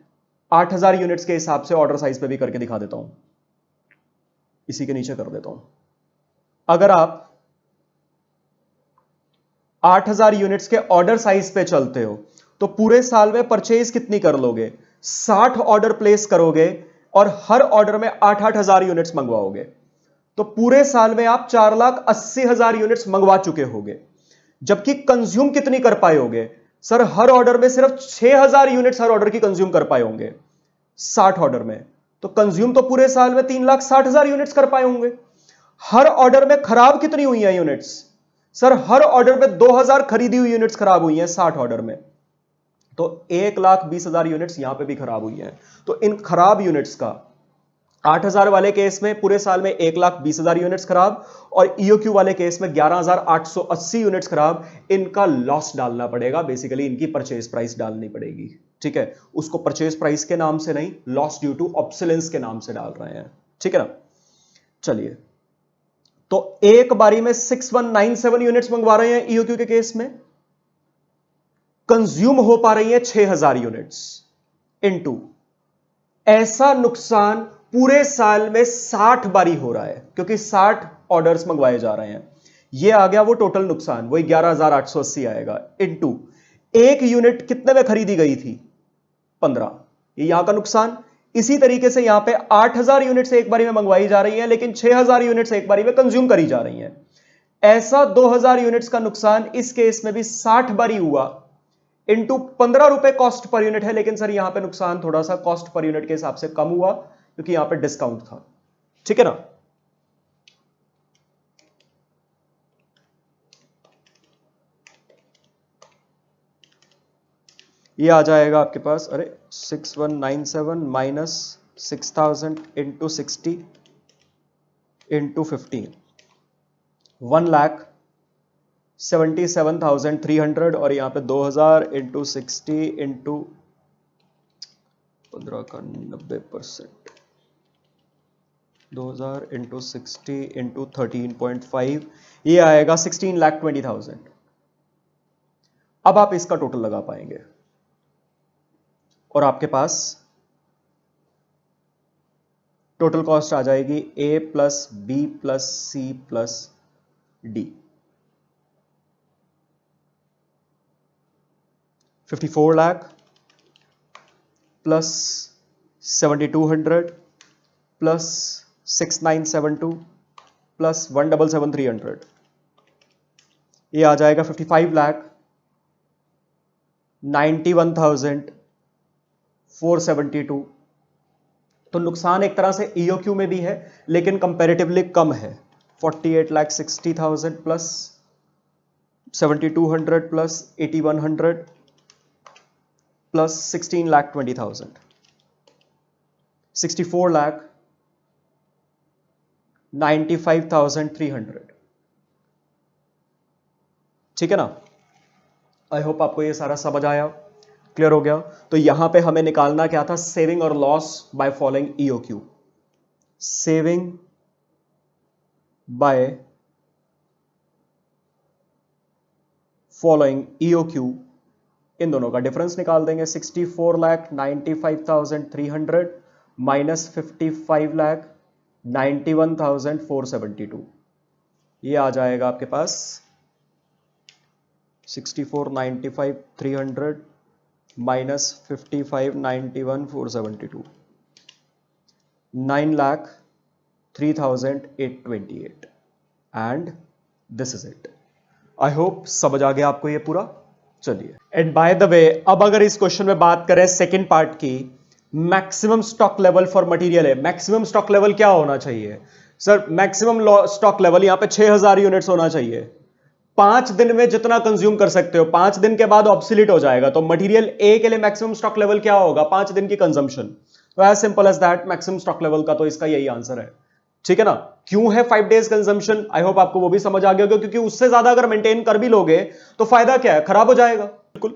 8000 यूनिट्स के हिसाब से ऑर्डर साइज पे भी करके दिखा देता हूं, इसी के नीचे कर देता हूं। अगर आप 8000 यूनिट्स के ऑर्डर साइज पे चलते हो तो पूरे साल में परचेज कितनी कर लोगे, 60 ऑर्डर प्लेस करोगे और हर ऑर्डर में 8-8 हजार यूनिट्स मंगवाओगे, तो पूरे साल में आप 4,80,000 यूनिट्स मंगवा चुके होगे। जबकि कंज्यूम कितनी कर पाए होगे, सर हर ऑर्डर में सिर्फ 6,000 यूनिट्स हर ऑर्डर की कंज्यूम कर पाए होंगे 60 ऑर्डर में, तो कंज्यूम तो पूरे साल में 3,60,000 यूनिट्स कर पाए होंगे। हर ऑर्डर में खराब कितनी हुई हैं यूनिट्स, सर हर ऑर्डर में 2,000 खरीदी हुई यूनिट्स खराब हुई हैं 60 ऑर्डर में, तो 1,20,000 यूनिट्स यहां पे भी खराब हुई हैं। तो इन खराब यूनिट्स का 8,000 वाले केस में पूरे साल में 1,20,000 यूनिट्स खराब, और ईओक्यू वाले केस में 11,880 यूनिट्स खराब, इनका लॉस डालना पड़ेगा। बेसिकली इनकी परचेज प्राइस डालनी पड़ेगी, ठीक है। उसको परचेज प्राइस के नाम से नहीं, लॉस ड्यू टू ऑब्सोलेंस के नाम से डाल रहे हैं, ठीक है ना। चलिए, तो एक बारी में 6197 यूनिट्स मंगवा रहे हैं ईओक्यू के केस में, कंज्यूम हो पा रही है 6,000 यूनिट्स, इनटू ऐसा नुकसान पूरे साल में 60 बारी हो रहा है, क्योंकि 60 ऑर्डर्स मंगवाए जा रहे हैं। ये आ गया वो टोटल नुकसान, वही 11,880 आएगा, इनटू एक यूनिट कितने में खरीदी गई थी, 15, ये यहां का नुकसान। इसी तरीके से यहां पे 8,000 यूनिट्स एक बारी में मंगवाई जा रही है, लेकिन 6,000 यूनिट्स एक बारी में कंज्यूम करी जा रही हैं। ऐसा 2,000 यूनिट्स का नुकसान इस केस में भी 60 बारी हुआ, इंटू 15 रुपए कॉस्ट पर यूनिट है, लेकिन सर यहां पे नुकसान थोड़ा सा कॉस्ट पर यूनिट के हिसाब से कम हुआ, क्योंकि यहां पे डिस्काउंट था, ठीक है ना। ये आ जाएगा आपके पास, अरे 6197 माइनस 6,000 इंटू 60 इंटू 15, 1,77,300, और यहां पे 2,000 इंटू 60 इंटू 15 का 90%, 2000 इंटू 60 इंटू 13.5, ये आएगा 16,20,000। अब आप इसका टोटल लगा पाएंगे और आपके पास टोटल कॉस्ट आ जाएगी A plus B plus C plus D, 54 lakh plus 7200 plus 6972 plus 177,300, ये आ जाएगा 55 लाख 91,472। तो नुकसान एक तरह से ईओक्यू में भी है लेकिन कंपैरेटिवली कम है। 48,60,000 प्लस 7,200 प्लस 8,100 प्लस 16,20,000, 64,95,300। ठीक है ना? आई होप आपको ये सारा समझ आया, क्लियर हो गया। तो यहां पे हमें निकालना क्या था, सेविंग और loss by following EOQ. Saving by following EOQ, इन दोनों का डिफरेंस निकाल देंगे। 64,95,300 माइनस 55,91,472, ये आ जाएगा आपके पास 64,95,300 minus 55,91,472, 9,03,828 and this is it. I hope समझ आ गया आपको ये पूरा। चलिए, एंड बाय द वे, अब अगर इस क्वेश्चन में बात करें सेकंड पार्ट की, maximum stock level for material है। मैक्सिमम स्टॉक लेवल क्या होना चाहिए सर? मैक्सिमम स्टॉक लेवल यहां पे 6,000 यूनिट्स होना चाहिए। 5 दिन में जितना कंज्यूम कर सकते हो, 5 दिन के बाद ऑब्सोलीट हो जाएगा। तो मटेरियल ए के लिए मैक्सिमम स्टॉक लेवल क्या होगा? 5 दिन की कंजम्पशन। तो as simple as that, maximum stock level का तो इसका यही आंसर है। ठीक है ना? क्यों है 5 डेज कंजम्पशन? आई होप आपको वो भी समझ आ गया होगा, क्योंकि उससे ज्यादा अगर मेंटेन कर भी लोगे तो फायदा क्या है, खराब हो जाएगा। बिल्कुल।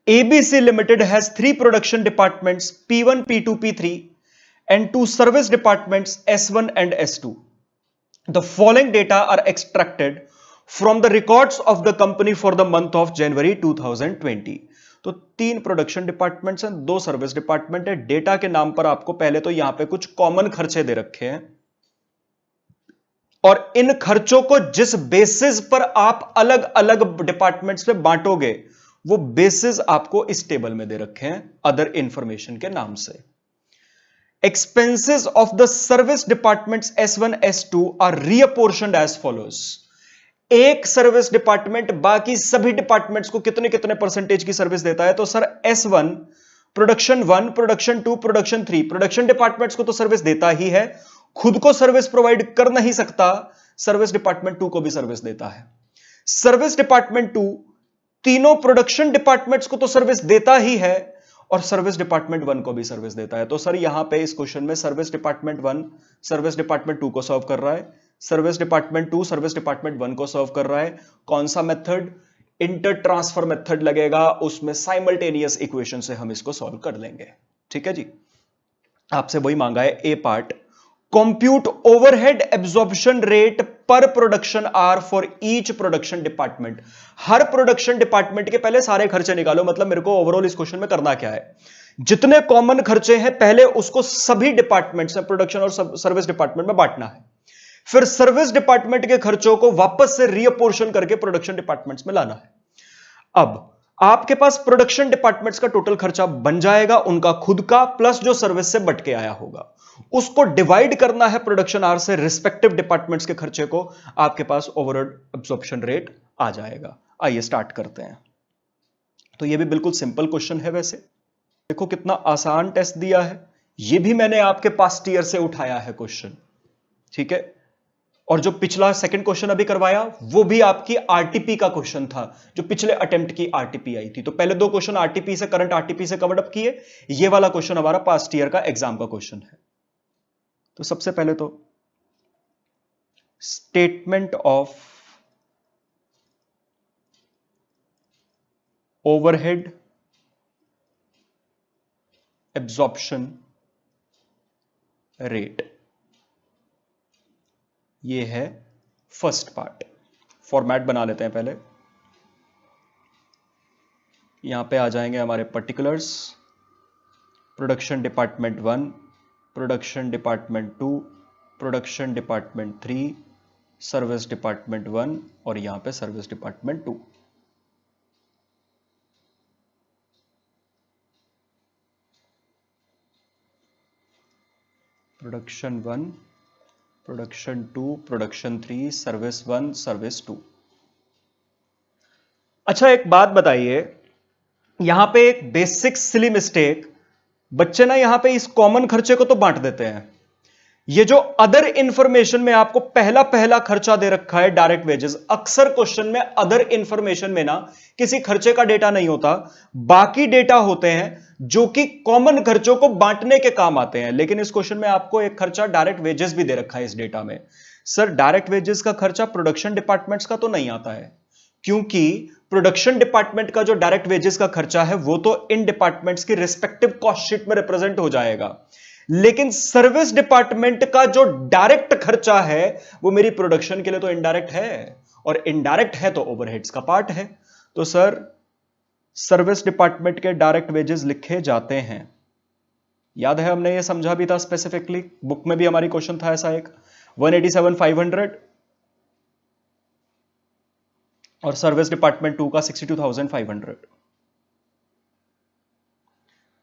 ABC Limited has 3 production departments P1, P2, P3 and 2 service departments S1 and S2. The following data are extracted from the records of the company for the month of January 2020. तो 3 प्रोडक्शन डिपार्टमेंट्स हैं, 2 service department है। Data के नाम पर आपको पहले तो यहां पे कुछ कॉमन खर्चे दे रखे हैं और इन खर्चों को जिस बेसिस पर आप अलग अलग डिपार्टमेंट्स में बांटोगे वो बेसिस आपको इस टेबल में दे रखे हैं अदर इंफॉर्मेशन के नाम से। Expenses of the service departments S1 S2 are reapportioned as follows. एक सर्विस डिपार्टमेंट बाकी सभी डिपार्टमेंट्स को कितने कितने परसेंटेज की सर्विस देता है? तो sir S1 production 1, production 2, production 3, production departments को तो सर्विस देता ही है, खुद को सर्विस प्रोवाइड कर नहीं सकता, सर्विस डिपार्टमेंट 2 को भी सर्विस देता है। सर्विस डिपार्टमेंट 2 तीनों प्रोडक्शन डिपार्टमेंट्स को तो सर्विस देता ही है और सर्विस डिपार्टमेंट 1 को भी सर्विस देता है। तो सर यहां पे इस क्वेश्चन में सर्विस डिपार्टमेंट 1 सर्विस डिपार्टमेंट 2 को सर्व कर रहा है, सर्विस डिपार्टमेंट 2 सर्विस डिपार्टमेंट 1 को सर्व कर रहा है। कौन सा मेथड? इंटर ट्रांसफर मेथड लगेगा, उसमें साइमल्टेनियस इक्वेशन से हम इसको सॉल्व कर लेंगे। ठीक है जी, आपसे वही मांगा है A part. Compute overhead absorption rate per production hour for each production department. हर प्रोडक्शन डिपार्टमेंट के पहले सारे खर्चे निकालो। मतलब मेरे को ओवरऑल इस क्वेश्चन में करना क्या है, जितने कॉमन खर्चे हैं पहले उसको सभी डिपार्टमेंट्स में, प्रोडक्शन और सर्विस डिपार्टमेंट में बांटना है, फिर सर्विस डिपार्टमेंट के खर्चों को वापस से रीअपोर्शन करके प्रोडक्शन डिपार्टमेंट्स में लाना है। अब आपके पास प्रोडक्शन डिपार्टमेंट्स का टोटल खर्चा बन जाएगा, उनका खुद का प्लस जो सर्विस से बट के आया होगा, उसको डिवाइड करना है प्रोडक्शन आर से, रिस्पेक्टिव डिपार्टमेंट्स के खर्चे को, आपके पास ओवरऑल एब्जॉर्प्शन रेट आ जाएगा। आइए स्टार्ट करते हैं। तो यह भी बिल्कुल सिंपल क्वेश्चन है। वैसे देखो कितना आसान टेस्ट दिया है, यह भी मैंने आपके पास्ट ईयर से उठाया है क्वेश्चन। ठीक है, और जो पिछला सेकंड क्वेश्चन अभी करवाया वो भी आपकी आरटीपी का क्वेश्चन था, जो पिछले अटेम्प्ट की आरटीपी आई थी। तो पहले 2 क्वेश्चन आरटीपी से, करंट आरटीपी से कवर्ड अप किए, ये वाला क्वेश्चन हमारा पास्ट ईयर का एग्जाम का क्वेश्चन है। तो सबसे पहले तो statement of overhead absorption rate. ये है फर्स्ट पार्ट। फॉर्मेट बना लेते हैं पहले। यहां पे आ जाएंगे हमारे particulars, production department 1, production department 2, production department 3, service department 1 और यहां पे service department 2। Production 1, production 2, production 3, service 1, service 2। अच्छा एक बात बताइए, यहां पे एक बेसिक सिली मिस्टेक, बच्चे ना यहां पे इस कॉमन खर्चे को तो बांट देते हैं। ये जो अदर इंफॉर्मेशन में आपको पहला पहला खर्चा दे रखा है डायरेक्ट वेजेस, अक्सर क्वेश्चन में अदर इंफॉर्मेशन में ना किसी खर्चे का डेटा नहीं होता, बाकी डेटा होते हैं जो कि कॉमन खर्चों को बांटने के काम आते हैं। लेकिन इस क्वेश्चन में आपको एक खर्चा डायरेक्ट वेजेस भी दे रखा है इस डेटा में। सर डायरेक्ट वेजेस का खर्चा प्रोडक्शन डिपार्टमेंट्स का तो नहीं आता है, क्योंकि प्रोडक्शन डिपार्टमेंट का जो डायरेक्ट वेजेस का खर्चा है वो तो इन डिपार्टमेंट्स की रिस्पेक्टिव कॉस्ट शीट में रिप्रेजेंट हो जाएगा। लेकिन सर्विस डिपार्टमेंट का जो डायरेक्ट खर्चा है वो मेरी प्रोडक्शन के लिए तो इनडायरेक्ट है, और इनडायरेक्ट है तो ओवरहेड्स का पार्ट है। तो सर सर्विस डिपार्टमेंट के डायरेक्ट वेजेस लिखे जाते हैं। याद है हमने ये समझा भी था स्पेसिफिकली, बुक में भी हमारी क्वेश्चन था ऐसा एक, 187,500 और सर्विस डिपार्टमेंट 2 का 62,500।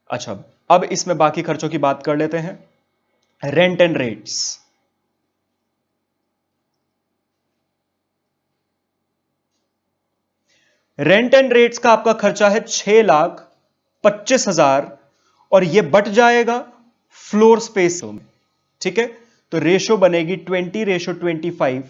अच्छा अब इसमें बाकी खर्चों की बात कर लेते हैं। Rent and rates, rent and rates का आपका खर्चा है 6,25,000 और यह बट जाएगा फ्लोर स्पेस में। ठीक है, तो रेशो बनेगी 20:25।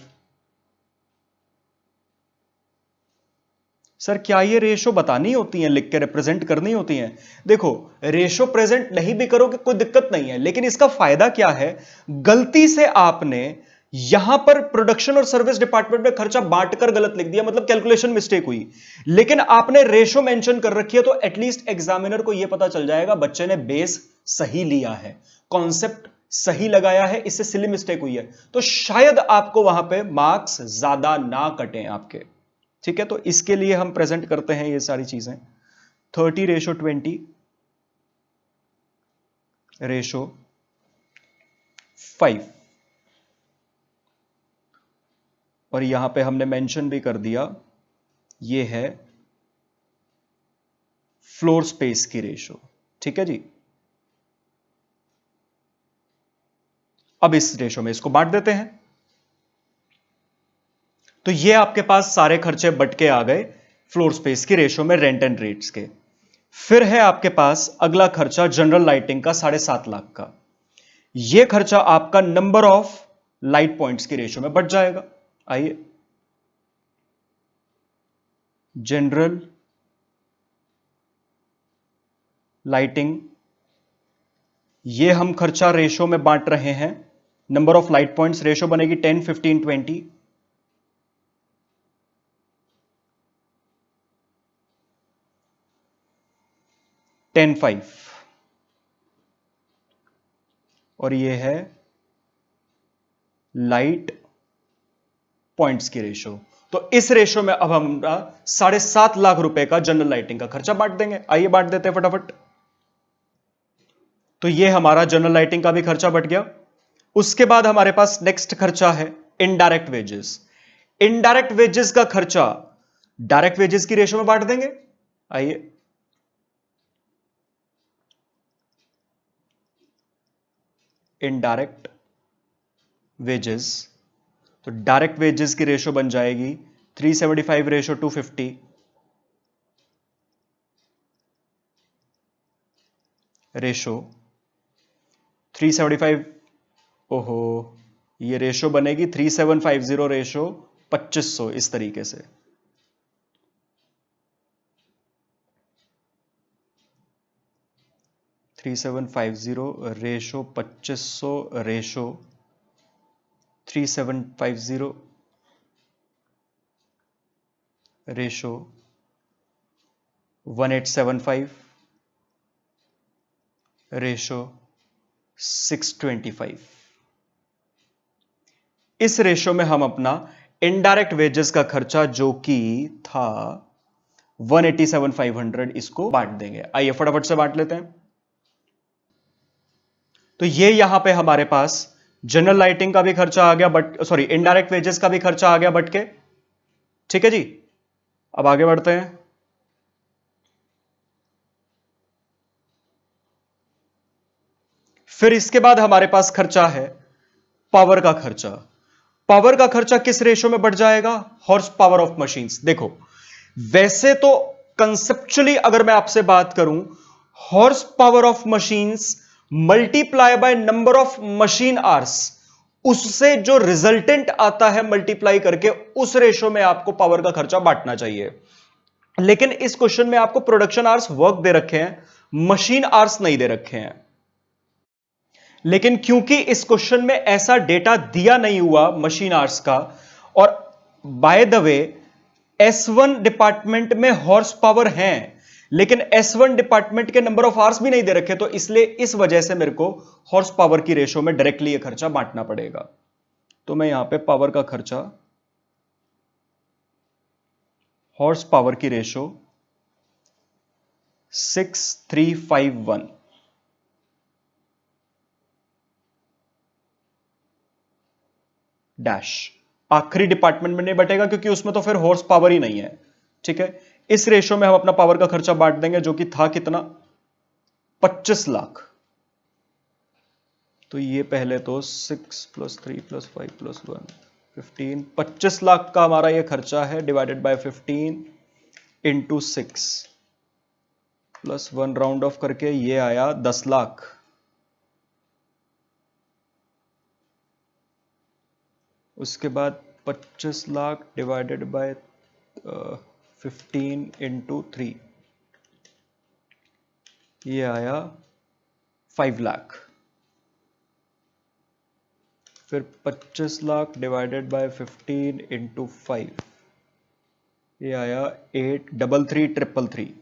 सर क्या ये रेशो बतानी होती है, लिख के रिप्रेजेंट करनी होती है? देखो रेशो प्रेजेंट नहीं भी करोगे कोई दिक्कत नहीं है, लेकिन इसका फायदा क्या है, गलती से आपने यहां पर प्रोडक्शन और सर्विस डिपार्टमेंट में खर्चा बांटकर गलत लिख दिया, मतलब कैलकुलेशन मिस्टेक हुई, लेकिन आपने रेशो मेंशन कर रखी है तो एटलीस्ट एग्जामिनर को यह पता चल जाएगा बच्चे ने बेस सही लिया है, कॉन्सेप्ट सही लगाया है, इससे सिली मिस्टेक हुई है, तो शायद आपको वहां पे मार्क्स ज्यादा ना कटें आपके। ठीक है, तो इसके लिए हम प्रेजेंट करते हैं ये सारी चीजें 30:20 रेशो 5, और यहां पे हमने मेंशन भी कर दिया ये है फ्लोर स्पेस की रेशो। ठीक है जी, अब इस रेशो में इसको बांट देते हैं, तो ये आपके पास सारे खर्चे बट के आ गए फ्लोर स्पेस की रेशो में रेंट एंड रेट्स के। फिर है आपके पास अगला खर्चा जनरल लाइटिंग का 7.5 लाख का। यह खर्चा आपका नंबर ऑफ लाइट पॉइंट्स की रेशो में बढ़ जाएगा। आइए जनरल लाइटिंग, यह हम खर्चा रेशो में बांट रहे हैं, number of light points ratio बनेगी 10, 15, 20। 10:5 और ये है लाइट पॉइंट्स की रेशो। तो इस रेशो में अब हम 7.5 लाख रुपए का जनरल लाइटिंग का खर्चा बांट देंगे। आइए बांट देते हैं फटाफट। तो ये हमारा जनरल लाइटिंग का भी खर्चा बढ़ गया। उसके बाद हमारे पास नेक्स्ट खर्चा है इनडायरेक्ट वेजेस। इनडायरेक्ट वेजेस का खर्चा डायरेक्ट वेजेस की रेशो में बांट देंगे। आइए इनडायरेक्ट वेजेस, तो डायरेक्ट वेजेस की रेशो बन जाएगी 375:250 रेशो 375। ओहो, ये रेशो बनेगी 3750 रेशो 2500, इस तरीके से। Three 3750 ratio 2500 ratio 3750 ratio 1875 ratio 625। इस रेशो में हम अपना इनडायरेक्ट वेजेस का खर्चा जो कि था 187,500 इसको बांट देंगे। आइए फटाफट से बांट लेते हैं। तो ये यहां पे हमारे पास जनरल लाइटिंग का भी खर्चा आ गया, बट सॉरी इनडायरेक्ट वेजेस का भी खर्चा आ गया बट के। ठीक है जी, अब आगे बढ़ते हैं। फिर इसके बाद हमारे पास खर्चा है पावर का खर्चा। पावर का खर्चा किस रेशो में बढ़ जाएगा? Horse power of machines. देखो वैसे तो कंसेप्चुअली अगर मैं आपसे बात करूं, horse power of machines multiply by number of machine hours, उससे जो रिजल्टेंट आता है मल्टीप्लाई करके, उस रेशो में आपको पावर का खर्चा बांटना चाहिए। लेकिन इस क्वेश्चन में आपको प्रोडक्शन आवर्स वर्क दे रखे हैं, मशीन आवर्स नहीं दे रखे हैं। लेकिन क्योंकि इस क्वेश्चन में ऐसा डेटा दिया नहीं हुआ मशीन आवर्स का, और by the way S1 department में हॉर्स पावर हैं लेकिन S1 डिपार्टमेंट के नंबर ऑफ आवर्स भी नहीं दे रखे, तो इसलिए इस वजह से मेरे को हॉर्स पावर की रेशो में डायरेक्टली यह खर्चा बांटना पड़ेगा। तो मैं यहां पे पावर का खर्चा हॉर्स पावर की रेशो 6351 डैश, आखिरी डिपार्टमेंट में नहीं बटेगा क्योंकि उसमें तो फिर हॉर्स पावर ही नहीं है। ठीक है, इस रेशो में हम अपना पावर का खर्चा बांट देंगे जो कि था कितना? 25 लाख। तो ये पहले तो 6 + 3 + 5 + 1 15, 25 लाख का हमारा ये खर्चा है, divided by 15 into 6 plus 1 round of करके ये आया 10 लाख। उसके बाद 25 लाख डिवाइडेड बाय 15 इंटू 3, ये आया 5 लाख। फिर 25 लाख डिवाइडेड बाय 15 इंटू 5, ये आया 83333।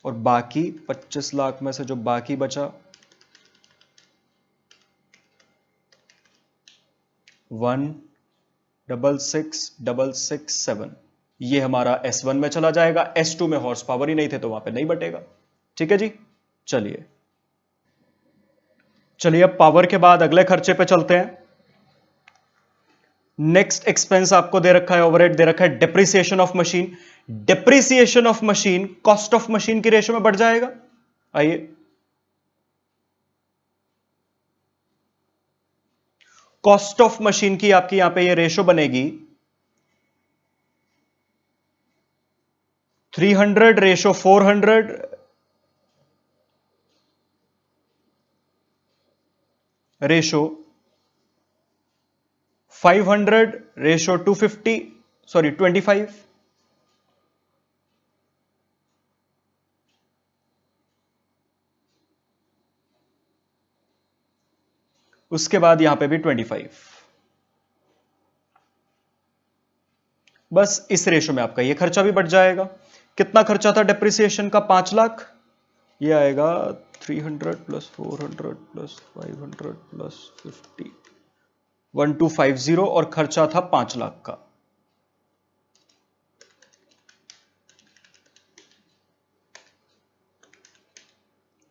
और बाकी 25 लाख में से जो बाकी बचा 166,667, ये हमारा S1 में चला जाएगा। S2 में हॉर्स पावर ही नहीं थे तो वहां पे नहीं बटेगा। ठीक है जी, चलिए अब पावर के बाद अगले खर्चे पे चलते हैं। नेक्स्ट एक्सपेंस आपको दे रखा है, ओवरहेड दे रखा है, depreciation of machine. Depreciation of machine cost of machine की रेशो में बढ़ जाएगा। आइए कॉस्ट ऑफ मशीन की आपकी यहां पे ये रेशो बनेगी 300:400 रेशो 500:250, सॉरी 25। उसके बाद यहां पे भी 25। बस इस रेशो में आपका ये खर्चा भी बढ़ जाएगा। कितना खर्चा था डेप्रिसिएशन का? 5 लाख। ये आएगा 300 + 400 + 500 + 50, 1250, और खर्चा था 5 लाख का।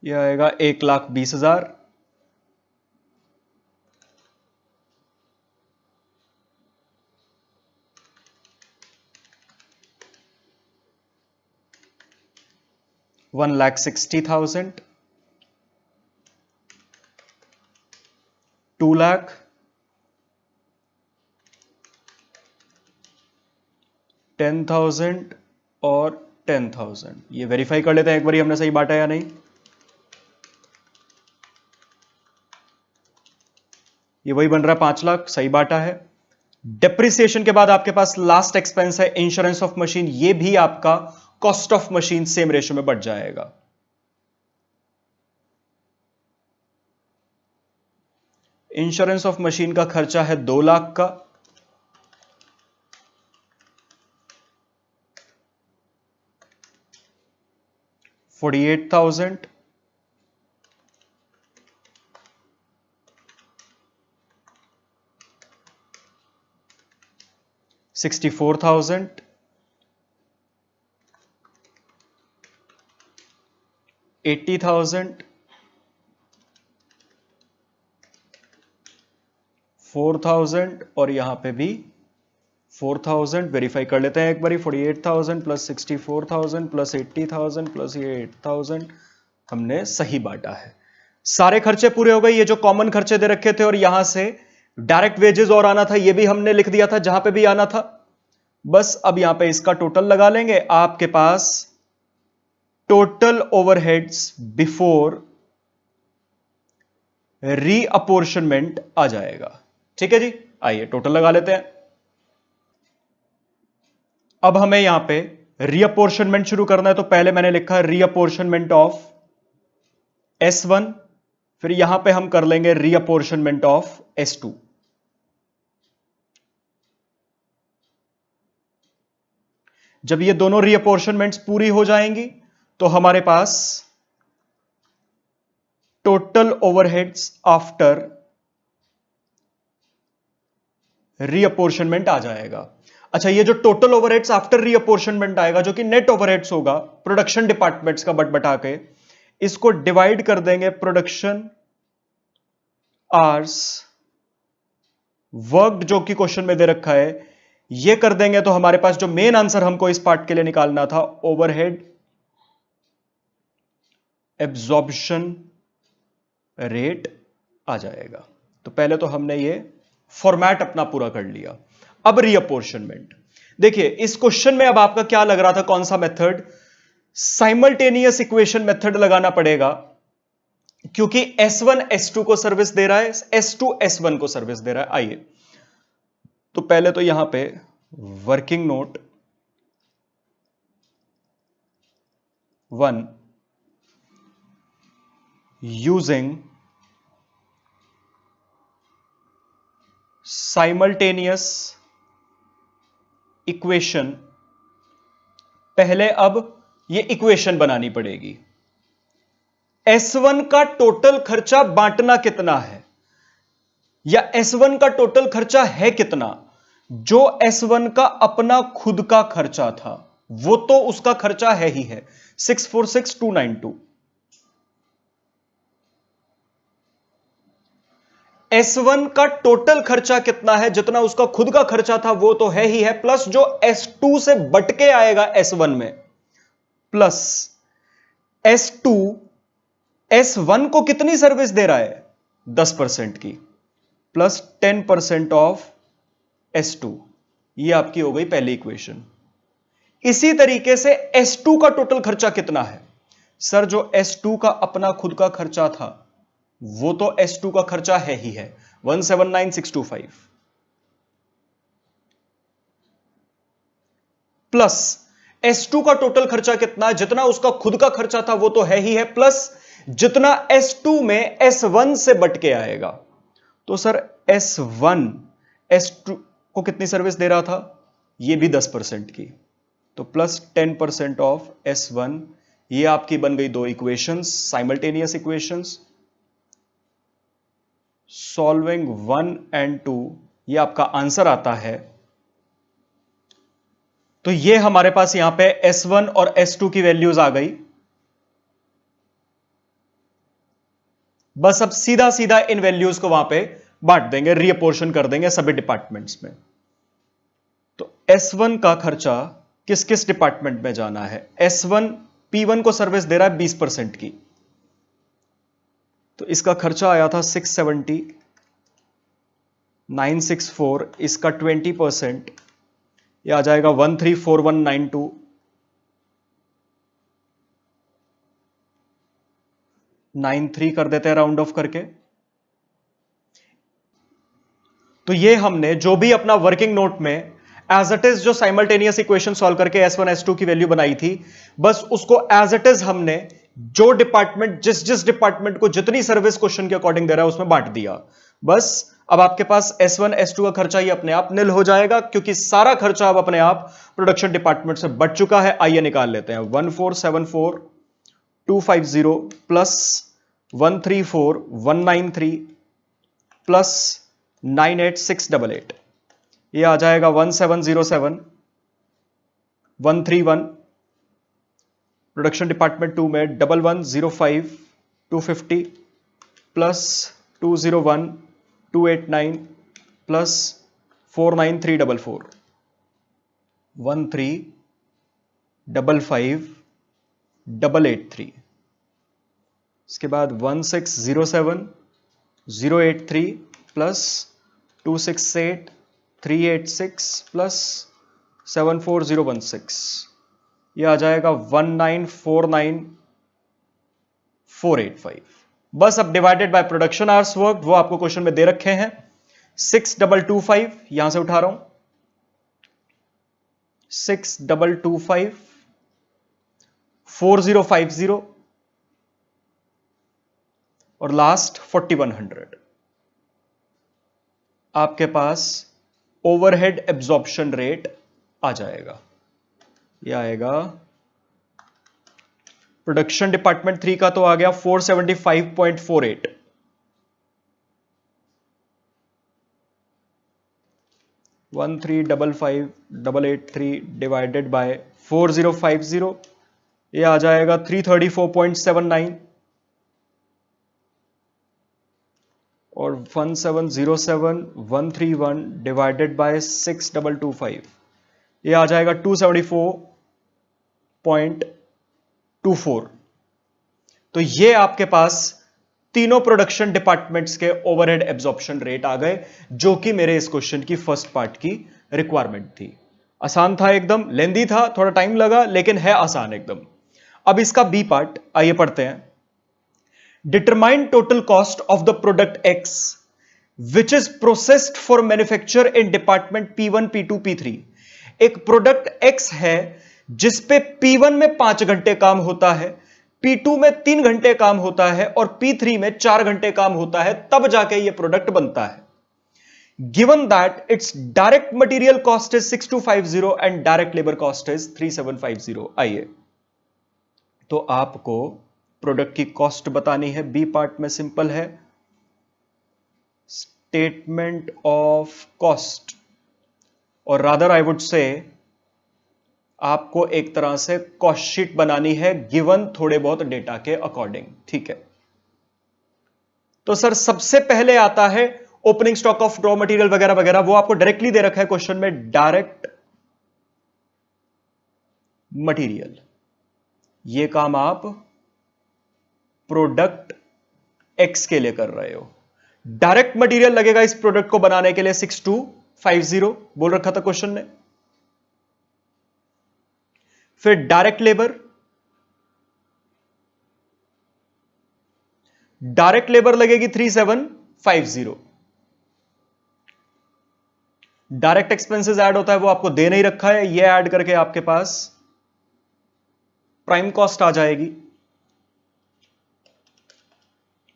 यह आएगा 1,20,000। $1,60,000, 2 लाख, 10,000 और 10,000। ये वेरीफाई कर लेते हैं एक बार हमने सही बांटा या नहीं। ये वही बन रहा है 5 लाख, सही बांटा है। डेप्रिसिएशन के बाद आपके पास लास्ट एक्सपेंस है इंश्योरेंस ऑफ मशीन। ये भी आपका cost of machine same ratio में बढ़ जाएगा। इंश्योरेंस ऑफ मशीन का खर्चा है 2 लाख का। $48,000, 64,000, 80,000, 4,000 और यहां पे भी 4,000। वेरीफाई कर लेते हैं एक बारी। 48,000 प्लस 64,000 प्लस 80,000 प्लस ये 8,000 हमने सही बांटा है। सारे खर्चे पूरे हो गए। ये जो कॉमन खर्चे दे रखे थे और यहां से डायरेक्ट वेजेस और आना था, ये भी हमने लिख दिया था जहां पे भी आना था। बस अब यहां पे इसका टोटल लगा लेंगे। आपके पास टोटल ओवरहेड्स बिफोर रीअपोर्शनमेंट आ जाएगा। ठीक है जी, आइए टोटल लगा लेते हैं। अब हमें यहां पे रीअपोर्शनमेंट शुरू करना है, तो पहले मैंने लिखा रीअपोर्शनमेंट ऑफ S1, फिर यहां पे हम कर लेंगे रीअपोर्शनमेंट ऑफ S2। जब ये दोनों रीअपोर्शनमेंट्स पूरी हो जाएंगी तो हमारे पास टोटल ओवरहेड्स आफ्टर रीअपोर्शनमेंट आ जाएगा। अच्छा, ये जो टोटल ओवरहेड्स आफ्टर रीअपोर्शनमेंट आएगा, जो कि नेट ओवरहेड्स होगा प्रोडक्शन डिपार्टमेंट्स का बटा के, इसको डिवाइड कर देंगे प्रोडक्शन आवर्स वर्कड, जो कि क्वेश्चन में दे रखा है, ये कर देंगे तो हमारे पास जो मेन आंसर हमको इस पार्ट के लिए निकालना था, ओवरहेड एब्जॉर्प्शन रेट आ जाएगा। तो पहले तो हमने ये फॉर्मेट अपना पूरा कर लिया। अब रीअपोर्शनमेंट देखिए, इस क्वेश्चन में अब आपका क्या लग रहा था, कौन सा मेथड? साइमल्टेनियस इक्वेशन मेथड लगाना पड़ेगा, क्योंकि S1 S2 को सर्विस दे रहा है, S2 S1 को सर्विस दे रहा है। आइए, तो पहले तो यहां पे working note 1 using simultaneous equation, पहले अब ये इक्वेशन बनानी पड़ेगी। S1 का टोटल खर्चा बांटना कितना है, या S1 का टोटल खर्चा है कितना? जो S1 का अपना खुद का खर्चा था वो तो उसका खर्चा है ही है, 646,292। S1 का टोटल खर्चा कितना है, जितना उसका खुद का खर्चा था वो तो है ही है, प्लस जो S2 से बटके आएगा S1 में, प्लस S2 S1 को कितनी सर्विस दे रहा है, 10% की, प्लस 10% ऑफ S2। ये आपकी हो गई पहली इक्वेशन। इसी तरीके से S2 का टोटल खर्चा कितना है? सर, जो S2 का अपना खुद का खर्चा था वो तो S2 का खर्चा है ही है, 179,625, प्लस S2 का टोटल खर्चा कितना है, जितना उसका खुद का खर्चा था वो तो है ही है, प्लस जितना S2 में S1 से बटके आएगा। तो सर S1 S2 को कितनी सर्विस दे रहा था, ये भी 10% की, तो प्लस 10% ऑफ S1। ये आपकी बन गई दो equations, simultaneous equations. Solving 1 and 2, ये आपका आंसर आता है। तो ये हमारे पास यहां पे S1 और S2 की वैल्यूज आ गई। बस अब सीधा सीधा इन वैल्यूज को वहां पे बांट देंगे, रीअपोर्शन कर देंगे सभी डिपार्टमेंट्स में। तो S1 का खर्चा किस किस डिपार्टमेंट में जाना है? S1 P1 को सर्विस दे रहा है 20% की, तो इसका खर्चा आया था 670,964, इसका 20% ये आ जाएगा 134192, 93 कर देते हैं राउंड ऑफ करके। तो ये हमने जो भी अपना वर्किंग नोट में एज इट इज जो साइमल्टेनियस इक्वेशन सॉल्व करके S1 S2 की वैल्यू बनाई थी, बस उसको एज इट इज हमने जो डिपार्टमेंट जिस डिपार्टमेंट को जितनी सर्विस क्वेश्चन के अकॉर्डिंग दे रहा है उसमें बांट दिया। बस अब आपके पास S1 S2 का खर्चा ही अपने आप निल हो जाएगा, क्योंकि सारा खर्चा अब अपने आप प्रोडक्शन डिपार्टमेंट से बच चुका है। आइए निकाल लेते हैं। 1474250 प्लस 134,193 प्लस 98688, ये आ जाएगा 1707 131। प्रोडक्शन डिपार्टमेंट 2 में 1105 250 प्लस 201 289 प्लस 49344 1355 883। इसके बाद 1607 083 प्लस 268 386 प्लस 74016। ये आ जाएगा 1949485। बस अब divided by production hours work वो आपको क्वेश्चन में दे रखे हैं। 6225 यहां से उठा रहा हूं, 6225 4050 और लास्ट 4100। आपके पास ओवरहेड एब्जॉर्प्शन रेट आ जाएगा। यह आएगा प्रोडक्शन डिपार्टमेंट 3 का तो आ गया 475.48। वन 355,883 डिवाइडेड बाय 4050, यह आ जाएगा 334.79 और 1707,131 डिवाइडेड बाय 6225, यह आ जाएगा 274.24। तो ये आपके पास तीनों प्रोडक्शन डिपार्टमेंट्स के ओवरहेड एब्जॉर्प्शन रेट आ गए, जो कि मेरे इस क्वेश्चन की फर्स्ट पार्ट की रिक्वायरमेंट थी। आसान था एकदम, लेंदी था, थोड़ा टाइम लगा, लेकिन है आसान एकदम। अब इसका बी पार्ट आइए पढ़ते हैं। Determine total cost of the product x which is processed for manufacture in department P1 P2 P3। एक प्रोडक्ट एक्स है जिसपे P1 में 5 घंटे काम होता है, P2 में 3 घंटे काम होता है और P3 में 4 घंटे काम होता है, तब जाके यह प्रोडक्ट बनता है। Given that it's direct material cost is 6250 and direct labour cost is 3750। आइए तो आपको प्रोडक्ट की कॉस्ट बतानी है। बी पार्ट में सिंपल है, स्टेटमेंट ऑफ कॉस्ट, और रादर आई वुड से आपको एक तरह से कॉस्ट शीट बनानी है गिवन थोड़े बहुत डेटा के अकॉर्डिंग। ठीक है, तो सर सबसे पहले आता है opening stock of raw material वगैरह वगैरह, वो आपको डायरेक्टली दे रखा है क्वेश्चन में, डायरेक्ट मटेरियल। ये काम आप प्रोडक्ट एक्स के लिए कर रहे हो। डायरेक्ट मटेरियल लगेगा इस प्रोडक्ट को बनाने के लिए 6250 बोल रखा था क्वेश्चन ने। फिर डायरेक्ट लेबर, डायरेक्ट लेबर लगेगी 3750। डायरेक्ट एक्सपेंसेस ऐड होता है, वो आपको दे नहीं रखा है, ये ऐड करके आपके पास प्राइम कॉस्ट आ जाएगी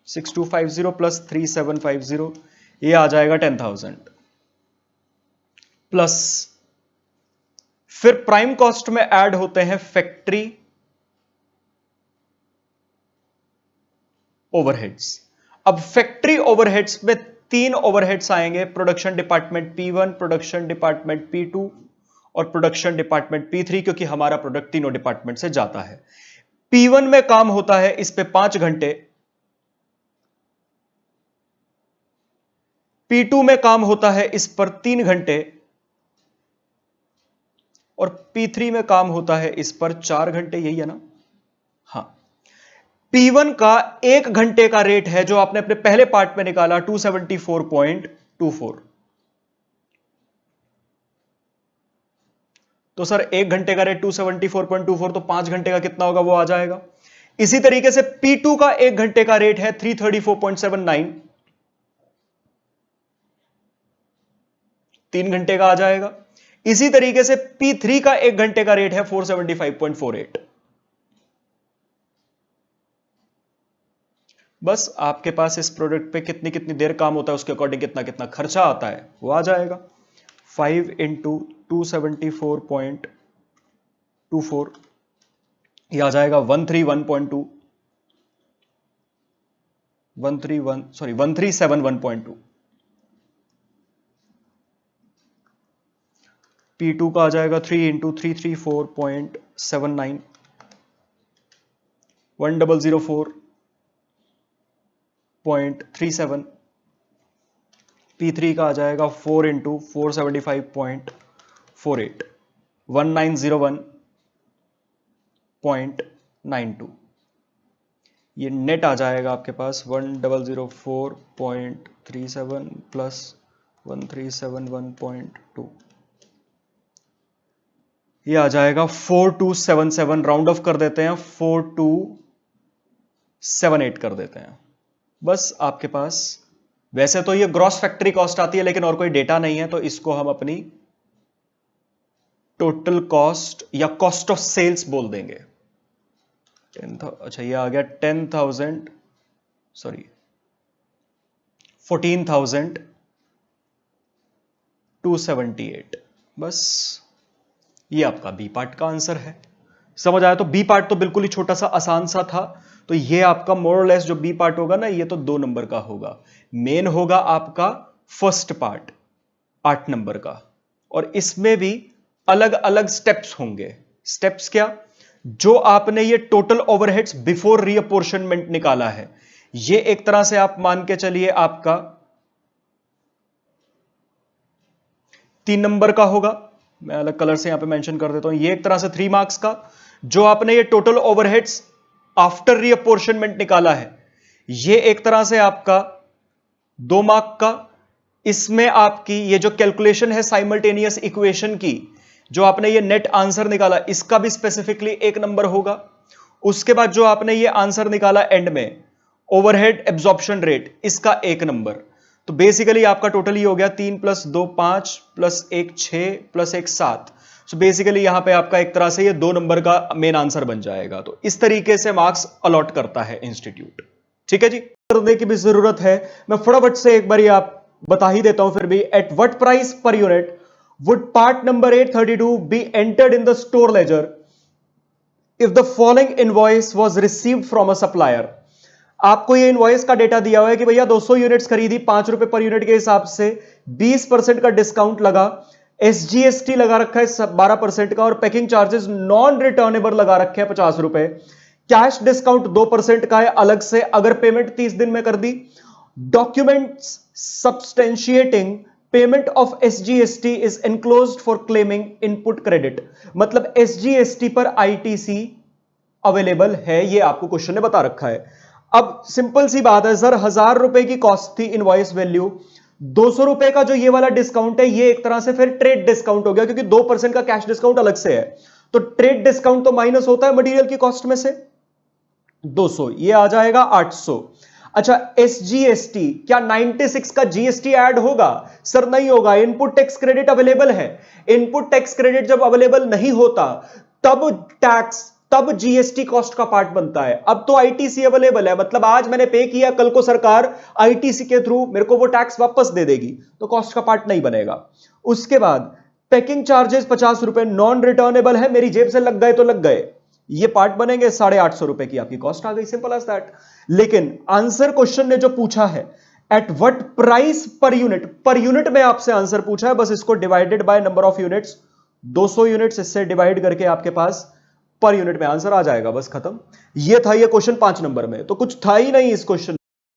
6250 प्लस 3750, ये आ जाएगा 10,000 प्लस। फिर प्राइम कॉस्ट में ऐड होते हैं फैक्ट्री ओवरहेड्स। अब फैक्ट्री ओवरहेड्स में 3 ओवरहेड्स आएंगे, production department P1, production department P2 और प्रोडक्शन डिपार्टमेंट P3, क्योंकि हमारा प्रोडक्ट तीनों डिपार्टमेंट से जाता है। P1 में काम होता है इस पे 5 घंटे, P2 में काम होता है इस पर 3 घंटे और P3 में काम होता है इस पर 4 घंटे, यही है ना? हां, P1 का 1 घंटे का रेट है जो आपने अपने पहले पार्ट में निकाला 274.24। तो सर 1 घंटे का रेट 274.24, तो 5 घंटे का कितना होगा वो आ जाएगा। इसी तरीके से P2 का 1 घंटे का रेट है 334.79, 3 घंटे का आ जाएगा। इसी तरीके से P3 का 1 घंटे का रेट है 475.48। बस आपके पास इस प्रोडक्ट पे कितनी कितनी देर काम होता है उसके अकॉर्डिंग कितना कितना खर्चा आता है वो आ जाएगा। 5 इंटू 274.24, ये आ जाएगा 131.2, 137.1.2। P2 का आ जाएगा 3 इंटू 334.79, 1004.37। P3 का आ जाएगा 4 इंटू 475.48, 1901.92। ये नेट आ जाएगा आपके पास 1004.37 प्लस 1371.2, ये आ जाएगा 4277। राउंड ऑफ कर देते हैं, 4278 कर देते हैं। बस आपके पास, वैसे तो ये ग्रॉस फैक्ट्री कॉस्ट आती है लेकिन और कोई डेटा नहीं है, तो इसको हम अपनी टोटल कॉस्ट या कॉस्ट ऑफ सेल्स बोल देंगे। अच्छा, ये आ गया 14,278। बस ये आपका बी पार्ट का आंसर है। समझ आया? तो बी पार्ट तो बिल्कुल ही छोटा सा आसान सा था। तो ये आपका मोर और लेस जो बी पार्ट होगा ना, ये तो 2 नंबर का होगा। मेन होगा आपका फर्स्ट पार्ट 8 नंबर का, और इसमें भी अलग अलग स्टेप्स होंगे। स्टेप्स क्या? जो आपने ये टोटल ओवरहेड्स बिफोर रीअपोर्शनमेंट निकाला है, ये एक तरह से आप मान के चलिए आपका 3 नंबर का होगा। मैं अलग कलर से यहां पे मेंशन कर देता हूं। ये एक तरह से 3 मार्क्स का। जो आपने ये टोटल ओवरहेड्स आफ्टर रीअपोर्शनमेंट निकाला है, ये एक तरह से आपका 2 मार्क का। इसमें आपकी ये जो कैलकुलेशन है साइमल्टेनियस इक्वेशन की, जो आपने ये नेट आंसर निकाला, इसका भी स्पेसिफिकली 1 नंबर होगा। उसके बाद जो आपने ये आंसर निकाला एंड में, ओवरहेड एब्जॉर्प्शन रेट, इसका 1 नंबर। तो बेसिकली आपका टोटल ही हो गया 3 + 2 5 + 1 6 + 1 7। सो बेसिकली यहां पे आपका एक तरह से ये 2 नंबर का मेन आंसर बन जाएगा। तो इस तरीके से मार्क्स अलॉट करता है इंस्टीट्यूट। ठीक है जी, करने की भी जरूरत है। मैं फटाफट से एक बार आप बता ही देता हूं फिर भी। At what price per unit would part number 832 be entered in the store ledger if the following invoice was received from a supplier? आपको ये इनवॉइस का डेटा दिया हुआ है कि भैया 200 यूनिट्स खरीदी, 5 रुपए पर यूनिट के हिसाब से 20% का डिस्काउंट लगा, एसजीएसटी लगा रखा है 12% का, और पैकिंग चार्जेस नॉन रिटर्नेबल लगा रखे हैं 50 रुपए। कैश डिस्काउंट 2% का है अलग से अगर पेमेंट 30 दिन में कर दी। Documents substantiating payment of SGST is enclosed for claiming input credit. मतलब एसजीएसटी पर आईटीसी अवेलेबल है, ये आपको क्वेश्चन ने बता रखा है। अब सिंपल सी बात है सर, 1000 रुपए की कॉस्ट थी इनवॉइस वैल्यू, 200 रुपए का जो ये वाला डिस्काउंट है, ये एक तरह से फिर ट्रेड डिस्काउंट हो गया, क्योंकि 2% का कैश डिस्काउंट अलग से है। तो ट्रेड डिस्काउंट तो माइनस होता है मटेरियल की कॉस्ट में से 200, ये आ जाएगा 800। अच्छा, एसजीएसटी, क्या 96 का जीएसटी ऐड होगा? सर नहीं होगा, इनपुट टैक्स क्रेडिट अवेलेबल है। इनपुट टैक्स क्रेडिट जब अवेलेबल नहीं होता तब जीएसटी कॉस्ट का पार्ट बनता है। अब तो आईटीसी अवेलेबल है, मतलब आज मैंने पे किया, कल को सरकार आईटीसी के थ्रू मेरे को वो टैक्स वापस दे देगी, तो कॉस्ट का पार्ट नहीं बनेगा। उसके बाद पैकिंग चार्जेस 50 रुपए नॉन रिटर्नेबल है, मेरी जेब से लग गए तो लग गए, ये पार्ट बनेंगे। 850 रुपए की आपकी कॉस्ट आ गई, सिंपल एज दैट। लेकिन आंसर क्वेश्चन ने जो पूछा है at what price per unit में आपसे आंसर पूछा है, बस इसको divided by number of units, 200 units, इससे डिवाइड करके आपके पास पर यूनिट में आंसर आ जाएगा, बस खत्म। ये था ये क्वेश्चन 5 नंबर में। तो कुछ था ही नहीं इस क्वेश्चन